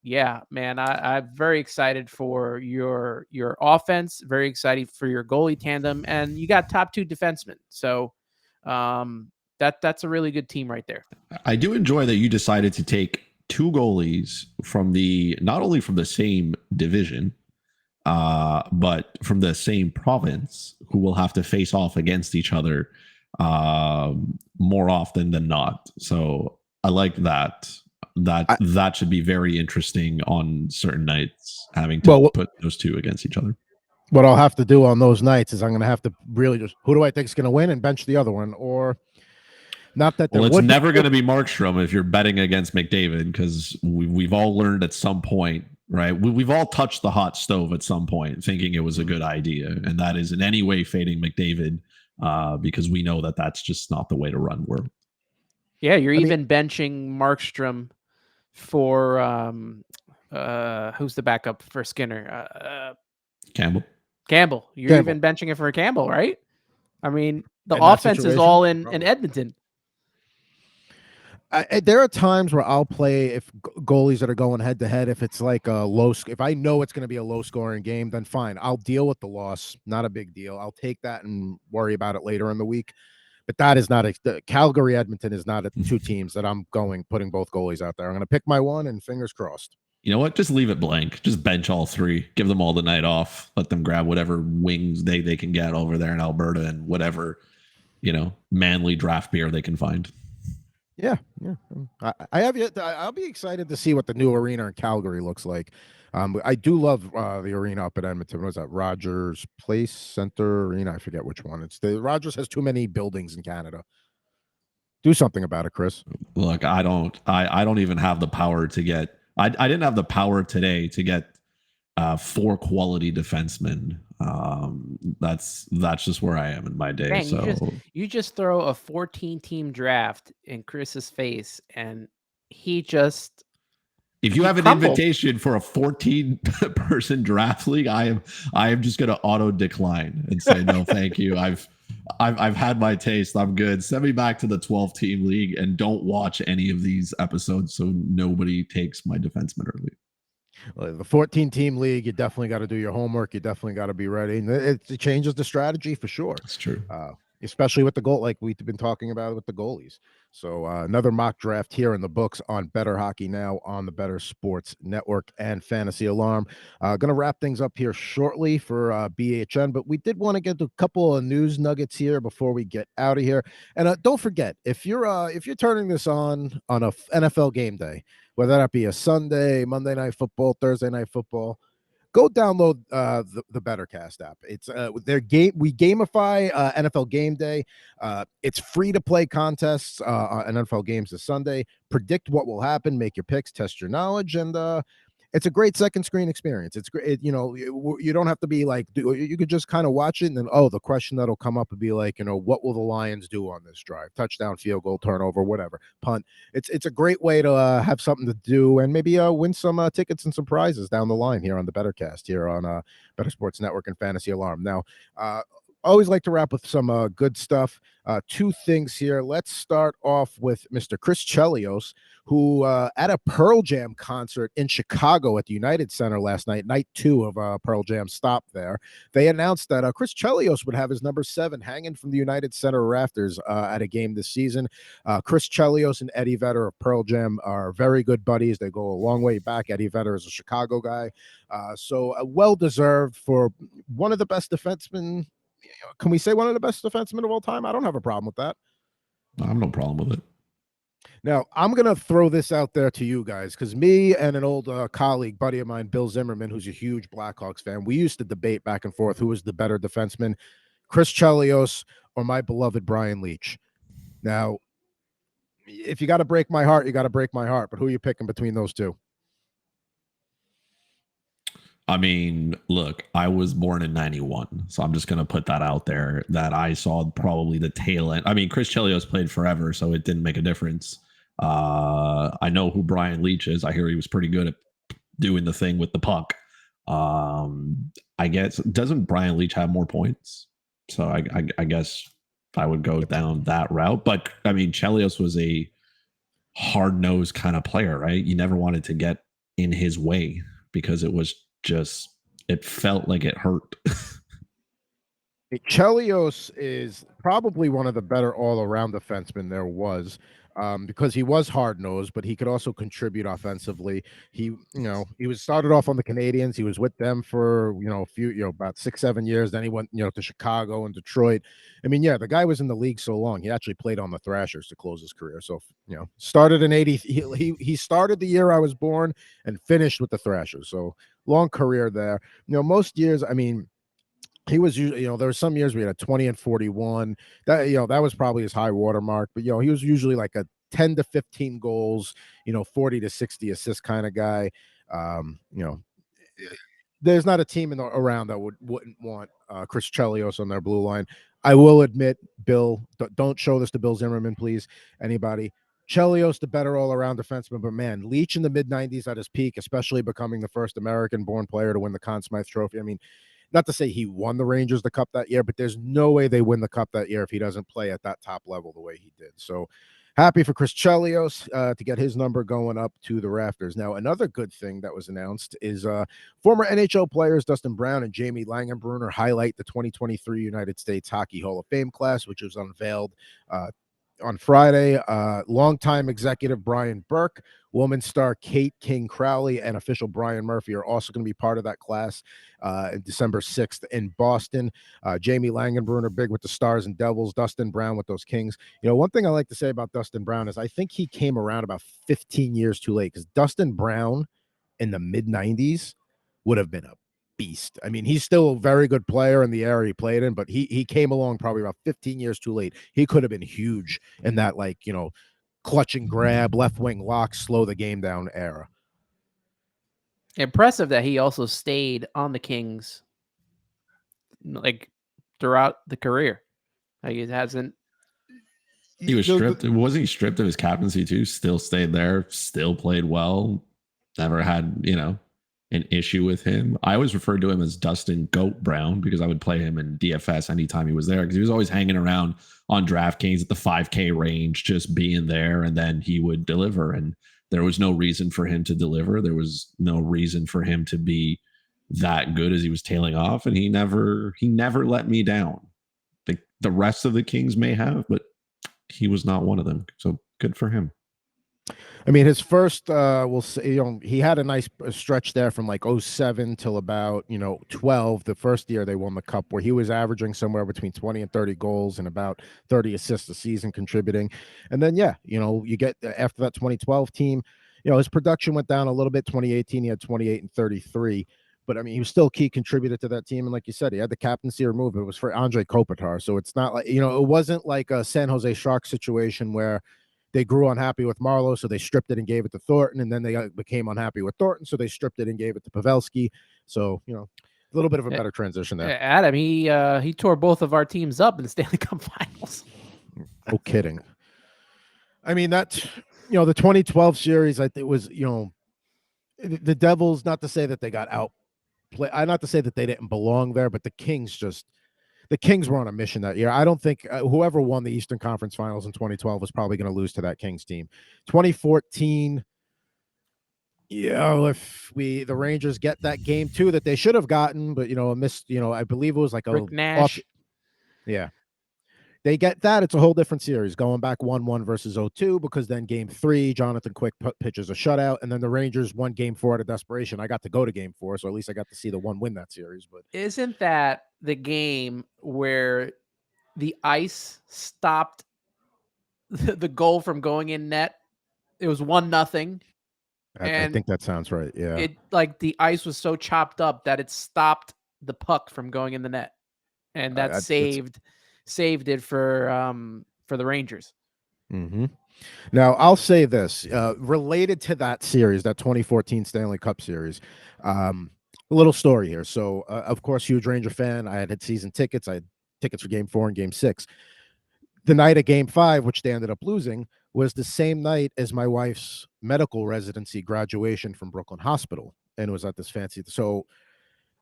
yeah, man, I'm very excited for your offense. Very excited for your goalie tandem, and you got top 2 defensemen. So that's a really good team right there. I do enjoy that you decided to take 2 goalies from not only from the same division, but from the same province, who will have to face off against each other more often than not. So I like that. That should be very interesting on certain nights, having to put those 2 against each other. What I'll have to do on those nights is I'm going to have to really just, who do I think is going to win, and bench the other one, or not that. Well, it's never going to be Markstrom if you're betting against McDavid, because we've all learned at some point, right? We've all touched the hot stove at some point thinking it was a good idea, and that is in any way fading McDavid, because we know that that's just not the way to run world. Yeah, you're even benching Markstrom for who's the backup for Skinner? Campbell. You're even benching it for Campbell, right? I mean, the offense is all in Edmonton. There are times where I'll play if goalies that are going head to head. If it's like a if I know it's going to be a low scoring game, then fine. I'll deal with the loss. Not a big deal. I'll take that and worry about it later in the week. But that is not Calgary, Edmonton is not 2 teams that I'm putting both goalies out there. I'm going to pick my one, and fingers crossed. You know what? Just leave it blank. Just bench all 3. Give them all the night off. Let them grab whatever wings they can get over there in Alberta, and whatever, you know, manly draft beer they can find. Yeah. I'll be excited to see what the new arena in Calgary looks like. I do love the arena up at Edmonton. What was that? Rogers Place Center Arena? I forget which one. Rogers has too many buildings in Canada. Do something about it, Chris. Look, I don't even have the power to get. I didn't have the power today to get 4 quality defensemen. That's just where I am in my day. Man, So you just throw a 14-team draft in Chris's face, and he just if you have an crumbled. invitation for a 14-person draft league, I am just going to auto decline and say no, thank you. I've had my taste. I'm good. Send me back to the 12-team league and don't watch any of these episodes so nobody takes my defenseman early. The 14-team league, you definitely got to do your homework. You definitely got to be ready. And it changes the strategy for sure. That's true. Especially with the goal, like we've been talking about with the goalies. So another mock draft here in the books on Bettor Hockey Now on the Bettor Sports Network and Fantasy Alarm. Going to wrap things up here shortly for BHN, but we did want to get a couple of news nuggets here before we get out of here. And don't forget, if you're turning this on a NFL game day, whether that be a Sunday, Monday Night Football, Thursday Night Football, go download the Bettercast app. It's their game. We gamify NFL Game Day. It's free to play contests on NFL games this Sunday. Predict what will happen, make your picks, test your knowledge, and it's a great second screen experience. It's great. You don't have to be like, you could just kind of watch it, and then the question that'll come up would be like, what will the Lions do on this drive? Touchdown, field goal, turnover, whatever, punt. It's a great way to have something to do and maybe win some tickets and some prizes down the line here on the Bettercast here on Bettor Sports Network and Fantasy Alarm. Now, always like to wrap with some good stuff. 2 things here. Let's start off with Mr. Chris Chelios, who at a Pearl Jam concert in Chicago at the United Center last night, night 2 of Pearl Jam stop there, they announced that Chris Chelios would have his number 7 hanging from the United Center rafters at a game this season. Chris Chelios and Eddie Vedder of Pearl Jam are very good buddies. They go a long way back. Eddie Vedder is a Chicago guy. So well-deserved for one of the best defensemen. Can we say one of the best defensemen of all time? I don't have a problem with that. I have no problem with it. Now, I'm going to throw this out there to you guys because me and an old colleague, buddy of mine, Bill Zimmerman, who's a huge Blackhawks fan, we used to debate back and forth who was the better defenseman, Chris Chelios or my beloved Brian Leetch. Now, if you got to break my heart, you got to break my heart. But who are you picking between those two? I mean, look, I was born in 91, so I'm just going to put that out there that I saw probably the tail end. I mean, Chris Chelios played forever, so it didn't make a difference. I know who Brian Leetch is. I hear he was pretty good at doing the thing with the puck. I guess, doesn't Brian Leetch have more points? So I guess I would go down that route. But, I mean, Chelios was a hard-nosed kind of player, right? You never wanted to get in his way because it felt like it hurt. Chelios is probably one of the better all-around defensemen there was, because he was hard-nosed, but he could also contribute offensively. He was started off on the Canadiens. He was with them for a few, about 6-7 years. Then he went to Chicago and Detroit. I mean, the guy was in the league so long. He actually played on the Thrashers to close his career. So started in 80. He started the year I was born and finished with the Thrashers. So long career there. Most years, I mean, he was usually, there were some years we had a 20 and 41. That was probably his high water mark. But he was usually like a 10 to 15 goals, 40 to 60 assists kind of guy. There's not a team around that wouldn't want Chris Chelios on their blue line. I will admit, Bill, don't show this to Bill Zimmerman, please. Anybody. Chelios, the better all-around defenseman, but man, Leetch in the mid-90s at his peak, especially becoming the first American-born player to win the Conn Smythe Trophy. I mean, not to say he won the Rangers the cup that year, but there's no way they win the cup that year if he doesn't play at that top level the way he did. So happy for Chris Chelios to get his number going up to the rafters. Now, another good thing that was announced is former NHL players Dustin Brown and Jamie Langenbrunner highlight the 2023 United States Hockey Hall of Fame class, which was unveiled on Friday. Longtime executive Brian Burke, women's star Kate King Crowley, and official Brian Murphy are also going to be part of that class December 6th in Boston. Jamie Langenbrunner, big with the Stars and Devils. Dustin Brown with those Kings. One thing I like to say about Dustin Brown is I think he came around about 15 years too late, because Dustin Brown in the mid-90s would have been a beast. I mean, he's still a very good player in the era he played in, but he came along probably about 15 years too late. He could have been huge in that, clutch and grab, left wing lock, slow the game down era. Impressive that he also stayed on the Kings like throughout the career. Like it hasn't. He was stripped. Wasn't he stripped of his captaincy too? Still stayed there. Still played well. Never had an issue with him. I always referred to him as Dustin Goat Brown because I would play him in DFS anytime he was there because he was always hanging around on DraftKings at the 5K range, just being there, and then he would deliver. And there was no reason for him to deliver. There was no reason for him to be that good as he was tailing off, and he never let me down. The rest of the Kings may have, but he was not one of them. So good for him. I mean, his first, we'll say, he had a nice stretch there from like 07 till about, 12. The first year they won the cup, where he was averaging somewhere between 20 and 30 goals and about 30 assists a season contributing. And then, you get after that 2012 team, his production went down a little bit. 2018, he had 28 and 33. But I mean, he was still a key contributor to that team. And like you said, he had the captaincy removed. It was for Andre Kopitar. So it's not like, it wasn't like a San Jose Sharks situation where they grew unhappy with Marlowe, so they stripped it and gave it to Thornton, and then they became unhappy with Thornton, so they stripped it and gave it to Pavelski. So, a little bit of a better transition there. Adam, he tore both of our teams up in the Stanley Cup Finals. No kidding. I mean, that's, the 2012 series, I think it was, the Devils, not to say that they got outplayed, not to say that they didn't belong there, but the Kings were on a mission that year. I don't think whoever won the Eastern Conference Finals in 2012 was probably going to lose to that Kings team. 2014, if the Rangers get that game 2 that they should have gotten, but a missed, I believe it was like Rick Nash. They get that, it's a whole different series, going back 1-1 versus 0-2, because then game 3, Jonathan Quick pitches a shutout, and then the Rangers won game 4 out of desperation. I got to go to game 4, so at least I got to see the one win that series. But isn't that the game where the ice stopped the goal from going in net? It was 1-0. I think that sounds right. Yeah. It like the ice was so chopped up that it stopped the puck from going in the net. And that saved it for the Rangers. Mm-hmm. Now, I'll say this, related to that series, that 2014 Stanley Cup series, a little story here. So, of course, huge Ranger fan. I had season tickets. I had tickets for game 4 and game 6. The night of game 5, which they ended up losing, was the same night as my wife's medical residency graduation from Brooklyn Hospital. And it was at this fancy. So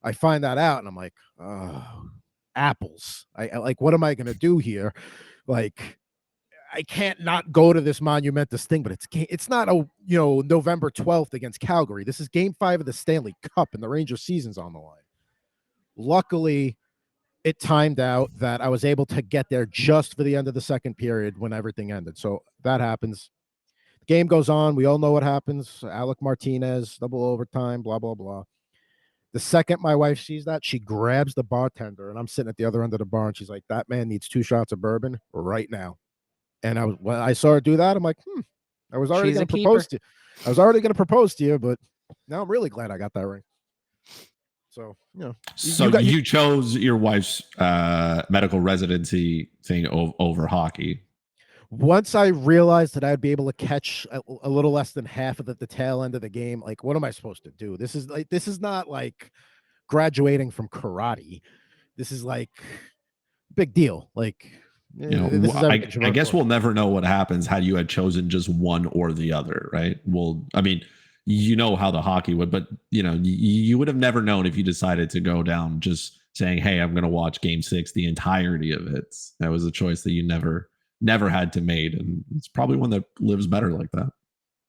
I find that out and I'm like, oh, apples. I like, what am I going to do here? Like, I can't not go to this monumentous thing, but it's not November 12th against Calgary. This is game 5 of the Stanley Cup and the Rangers season's on the line. Luckily, it timed out that I was able to get there just for the end of the second period when everything ended. So that happens. The game goes on. We all know what happens. Alec Martinez, double overtime, blah, blah, blah. The second my wife sees that, she grabs the bartender, and I'm sitting at the other end of the bar, and she's like, that man needs 2 shots of bourbon right now. And when I saw her do that, I'm like, I was already going to propose to you. I was already going to propose to you, but now I'm really glad I got that ring. So, you chose your wife's medical residency thing over hockey. Once I realized that I'd be able to catch a little less than half of the tail end of the game, like, what am I supposed to do? This is not like graduating from karate. This is like big deal. Like, I guess we'll never know what happens had you had chosen just one or the other, right? Well, I mean, how the hockey would, but you would have never known if you decided to go down just saying, hey, I'm going to watch game 6, the entirety of it. That was a choice that you never had to made. And it's probably one that lives better like that.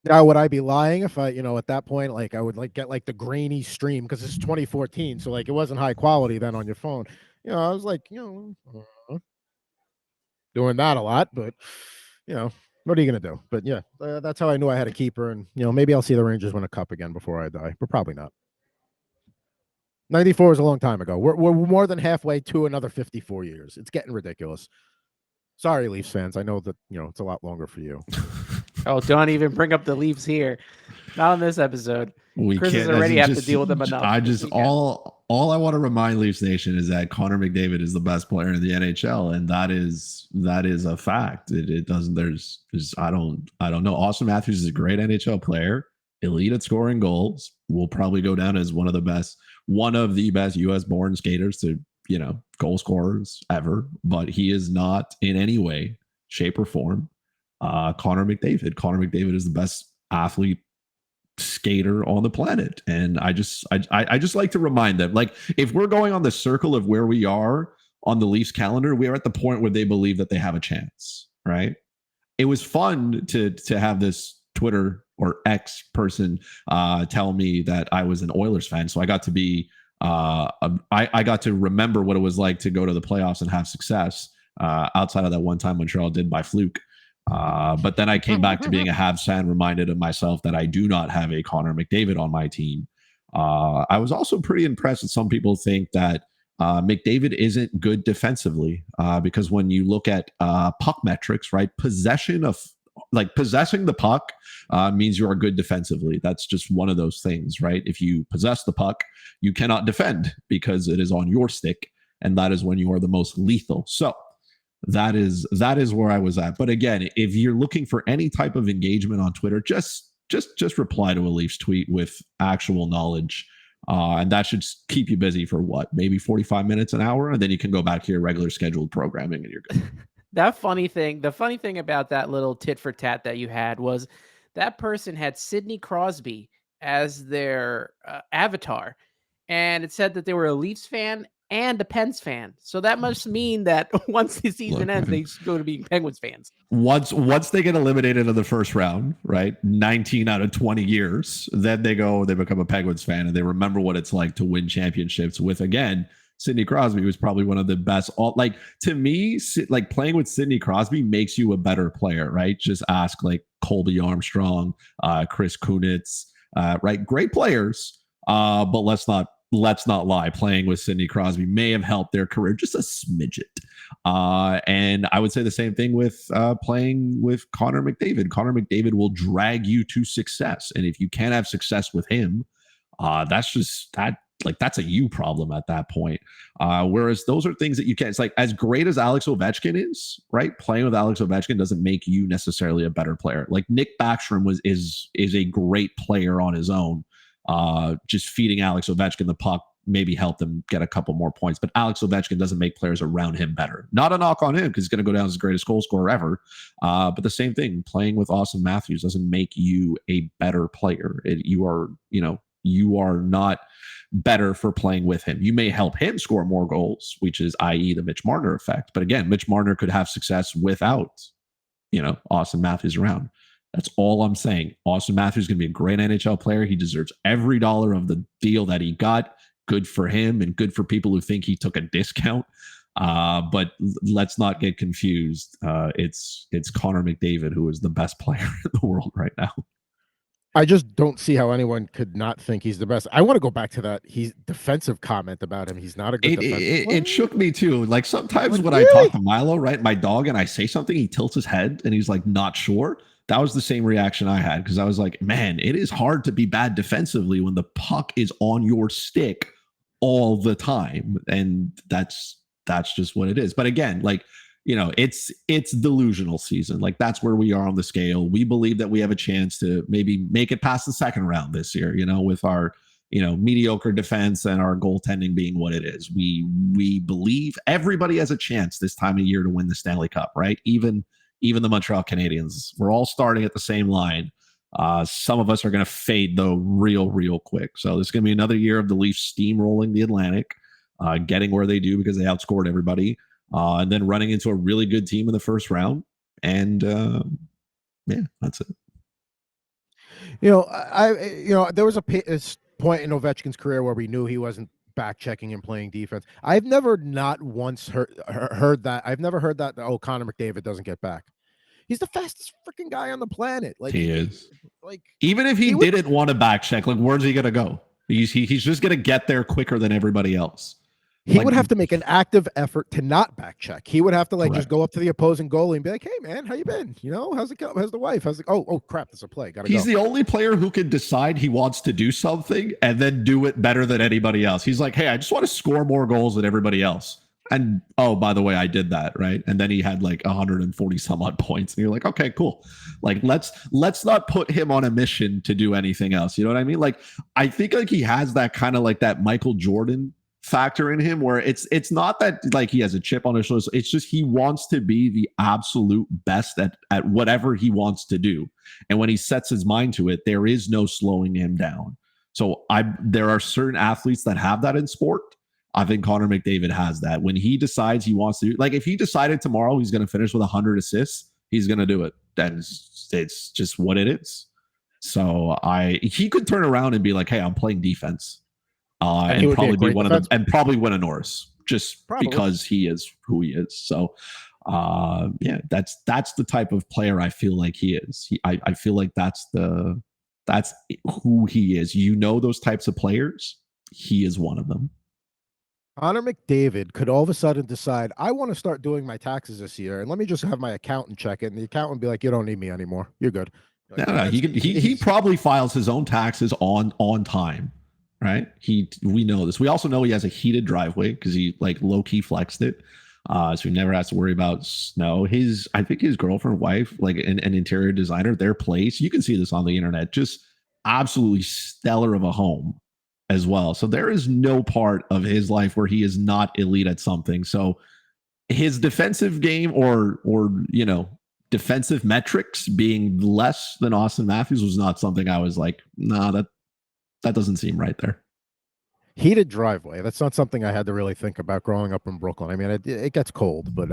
Now, would I be lying if I, at that point, like I would get like the grainy stream, because it's 2014. So like it wasn't high quality then on your phone. I was like, doing that a lot, but what are you going to do? But yeah, that's how I knew I had a keeper. And, maybe I'll see the Rangers win a cup again before I die, but probably not. 94 is a long time ago. We're more than halfway to another 54 years. It's getting ridiculous. Sorry, Leafs fans. I know that, it's a lot longer for you. Oh, don't even bring up the Leafs here. Not on this episode. Chris has already have to deal with them enough. All I want to remind Leafs Nation is that Connor McDavid is the best player in the NHL, and that is a fact. It doesn't. I don't know. Austin Matthews is a great NHL player. elite at scoring goals, will probably go down as one of the best U.S. born skaters to, goal scorers ever, but he is not in any way, shape, or form Connor McDavid. Connor McDavid is the best athlete skater on the planet, and I just like to remind them, like, if we're going on the circle of where we are on the Leafs calendar, we are at the point where they believe that they have a chance, right? It was fun to have this Twitter or X person tell me that I was an Oilers fan, so I got to be I got to remember what it was like to go to the playoffs and have success outside of that one time Montreal did by fluke. But then I came back to being a Habs fan, reminded of myself that I do not have a Connor McDavid on my team. I was also pretty impressed that some people think that McDavid isn't good defensively because when you look at puck metrics, right, possessing the puck means you are good defensively. That's just one of those things, right? If you possess the puck, you cannot defend because it is on your stick, and that is when you are the most lethal. So that is where I was at. But again, if you're looking for any type of engagement on Twitter, just reply to a Leafs tweet with actual knowledge. And that should keep you busy for maybe 45 minutes, an hour, and then you can go back to your regular scheduled programming and you're good. The funny thing about that little tit for tat that you had was that person had Sidney Crosby as their avatar, and it said that they were a Leafs fan and a Pens fan. So that must mean that once the season ends, they go to being Penguins fans. Once they get eliminated in the first round, right? 19 out of 20 years, then they become a Penguins fan, and they remember what it's like to win championships with, again, Sidney Crosby was probably one of the best. To me, like, playing with Sidney Crosby makes you a better player, right? Just ask like Colby Armstrong, Chris Kunitz, right? Great players, but let's not lie. Playing with Sidney Crosby may have helped their career just a smidget. And I would say the same thing with playing with Connor McDavid. Connor McDavid will drag you to success, and if you can't have success with him, that's a you problem at that point. Whereas those are things that you can't. It's like, as great as Alex Ovechkin is, right? Playing with Alex Ovechkin doesn't make you necessarily a better player. Like, Nick Backstrom is a great player on his own. Just feeding Alex Ovechkin the puck maybe helped him get a couple more points, but Alex Ovechkin doesn't make players around him better. Not a knock on him, because he's going to go down as the greatest goal scorer ever. But the same thing, playing with Austin Matthews doesn't make you a better player. You are not better for playing with him. You may help him score more goals, which is, i.e., the Mitch Marner effect. But again, Mitch Marner could have success without, Austin Matthews around. That's all I'm saying. Austin Matthews is going to be a great NHL player. He deserves every dollar of the deal that he got. Good for him, and good for people who think he took a discount. But let's not get confused. It's Connor McDavid who is the best player in the world right now. I just don't see how anyone could not think he's the best. I want to go back to that defensive comment about him. He's not a good defensive player. It shook me too. Like, sometimes when I talk to Milo, right, my dog, and I say something, he tilts his head and he's like, not sure. That was the same reaction I had, because I was like, man, it is hard to be bad defensively when the puck is on your stick all the time. And that's just what it is. But again, like, it's delusional season. Like, that's where we are on the scale. We believe that we have a chance to maybe make it past the second round this year, with our, mediocre defense and our goaltending being what it is. We believe everybody has a chance this time of year to win the Stanley Cup, right? Even the Montreal Canadiens. We're all starting at the same line. Some of us are going to fade, though, real quick. So this is going to be another year of the Leafs steamrolling the Atlantic, getting where they do because they outscored everybody. And then running into a really good team in the first round. And that's it. There was a point in Ovechkin's career where we knew he wasn't back checking and playing defense. I've never not once heard that. I've never heard that, Connor McDavid doesn't get back. He's the fastest freaking guy on the planet. Like, he is. Like, even if he didn't want to back check, like, where's he going to go? He's just going to get there quicker than everybody else. He would have to make an active effort to not back check. He would have to Correct. just go up to the opposing goalie and be like, "Hey man, how you been? How's it go? How's the wife? Oh crap, there's a play. He's the only player who can decide he wants to do something and then do it better than anybody else. He's like, hey, I just want to score more goals than everybody else. And oh, by the way, I did that, right? And then he had like 140 some odd points, and you're like, okay, cool. Like let's not put him on a mission to do anything else. You know what I mean? Like I think like he has that kind of like that Michael Jordan factor in him, where it's not that like he has a chip on his shoulder. It's just he wants to be the absolute best at whatever he wants to do, and when he sets his mind to it, there is no slowing him down. So there are certain athletes that have that in sport. I think Connor McDavid has that. When he decides he wants to, like if he decided tomorrow he's going to finish with 100 assists, he's going to do it. It's just what it is. So he could turn around and be like, hey, I'm playing defense. And probably be one of them and probably win a Norris just because he is who he is. So yeah, that's the type of player I feel like he is. I feel like that's who he is. You know, those types of players, he is one of them. Connor McDavid could all of a sudden decide, I want to start doing my taxes this year, and let me just have my accountant check it. And the accountant would be like, you don't need me anymore. You're good. Like, no, he probably files his own taxes on time, right? We know this. We also know he has a heated driveway because he like low key flexed it. So he never has to worry about snow. I think his girlfriend, wife, like an interior designer, their place, you can see this on the internet, just absolutely stellar of a home as well. So there is no part of his life where he is not elite at something. So his defensive game or you know, defensive metrics being less than Austin Matthews was not something I was like, nah, that doesn't seem right there. Heated driveway. That's not something I had to really think about growing up in Brooklyn. I mean, it gets cold, but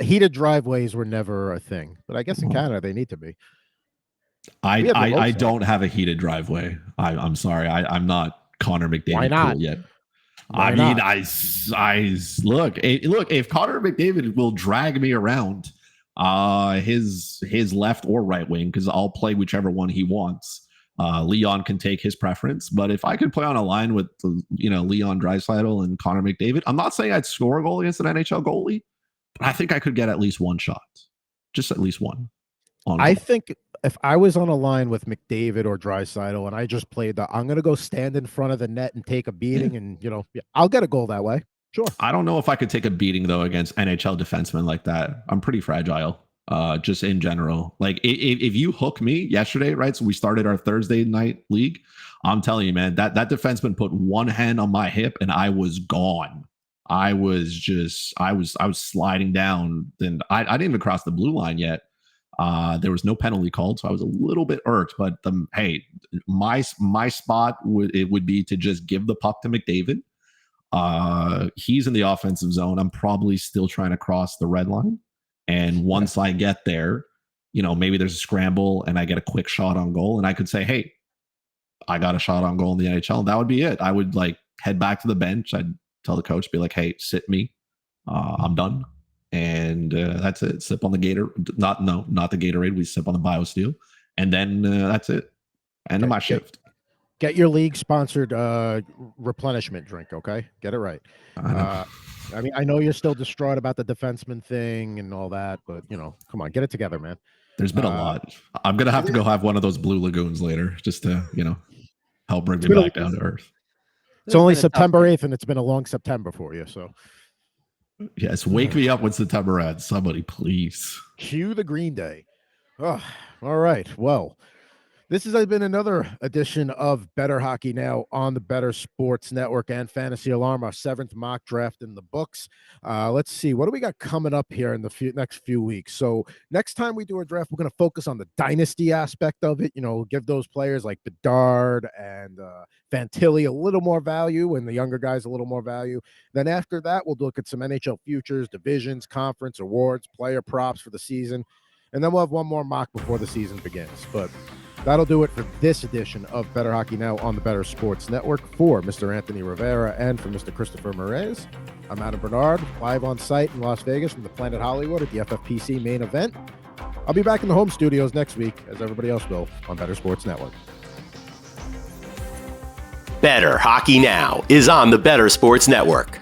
heated driveways were never a thing. But I guess in Canada they need to be. I don't have a heated driveway. I'm sorry. I'm not Connor McDavid. Why not? Cool yet. Why I not? mean, I look. If Connor McDavid will drag me around, his left or right wing, because I'll play whichever one he wants. Leon can take his preference, but if I could play on a line with Leon Draisaitl and Connor McDavid, I'm not saying I'd score a goal against an NHL goalie, but I think I could get at least one shot, just at least one. I think if I was on a line with McDavid or Draisaitl and I just played I'm going to go stand in front of the net and take a beating, and I'll get a goal that way. Sure. I don't know if I could take a beating though against NHL defensemen like that. I'm pretty fragile. Just in general, like if you hook me yesterday, right? So we started our Thursday night league. I'm telling you, man, that defenseman put one hand on my hip and I was gone. I was sliding down. Then I didn't even cross the blue line yet. There was no penalty called, so I was a little bit irked. But my spot would be to just give the puck to McDavid. He's in the offensive zone. I'm probably still trying to cross the red line. And once I get there, maybe there's a scramble and I get a quick shot on goal, and I could say, hey, I got a shot on goal in the NHL. And that would be it. I would head back to the bench. I'd tell the coach, be like, hey, sit me. I'm done. And that's it. Sip on the not the Gatorade. We sip on the BioSteel. And then that's it. End of my shift. Get your league sponsored replenishment drink. Okay. Get it right. I mean, I know you're still distraught about the defenseman thing and all that, but come on, get it together, man. There's been a lot. I'm gonna have to go have one of those Blue Lagoons later, just to help bring me back down to earth. It's only September 8th, and it's been a long September for you. So yes, wake me up when September ends. Somebody, please. Cue the Green Day. Oh, all right. Well, this has been another edition of Bettor Hockey Now on the Bettor Sports Network and Fantasy Alarm, our 7th mock draft in the books. Let's see. What do we got coming up here in the next few weeks? So next time we do a draft, we're going to focus on the dynasty aspect of it. Give those players like Bedard and Fantilli a little more value and the younger guys a little more value. Then after that, we'll look at some NHL futures, divisions, conference, awards, player props for the season. And then we'll have one more mock before the season begins. But that'll do it for this edition of Bettor Hockey Now on the Bettor Sports Network. For Mr. Anthony Rivera and for Mr. Christopher Moraes, I'm Adam Bernard, live on site in Las Vegas from the Planet Hollywood at the FFPC main event. I'll be back in the home studios next week, as everybody else will, on Bettor Sports Network. Bettor Hockey Now is on the Bettor Sports Network.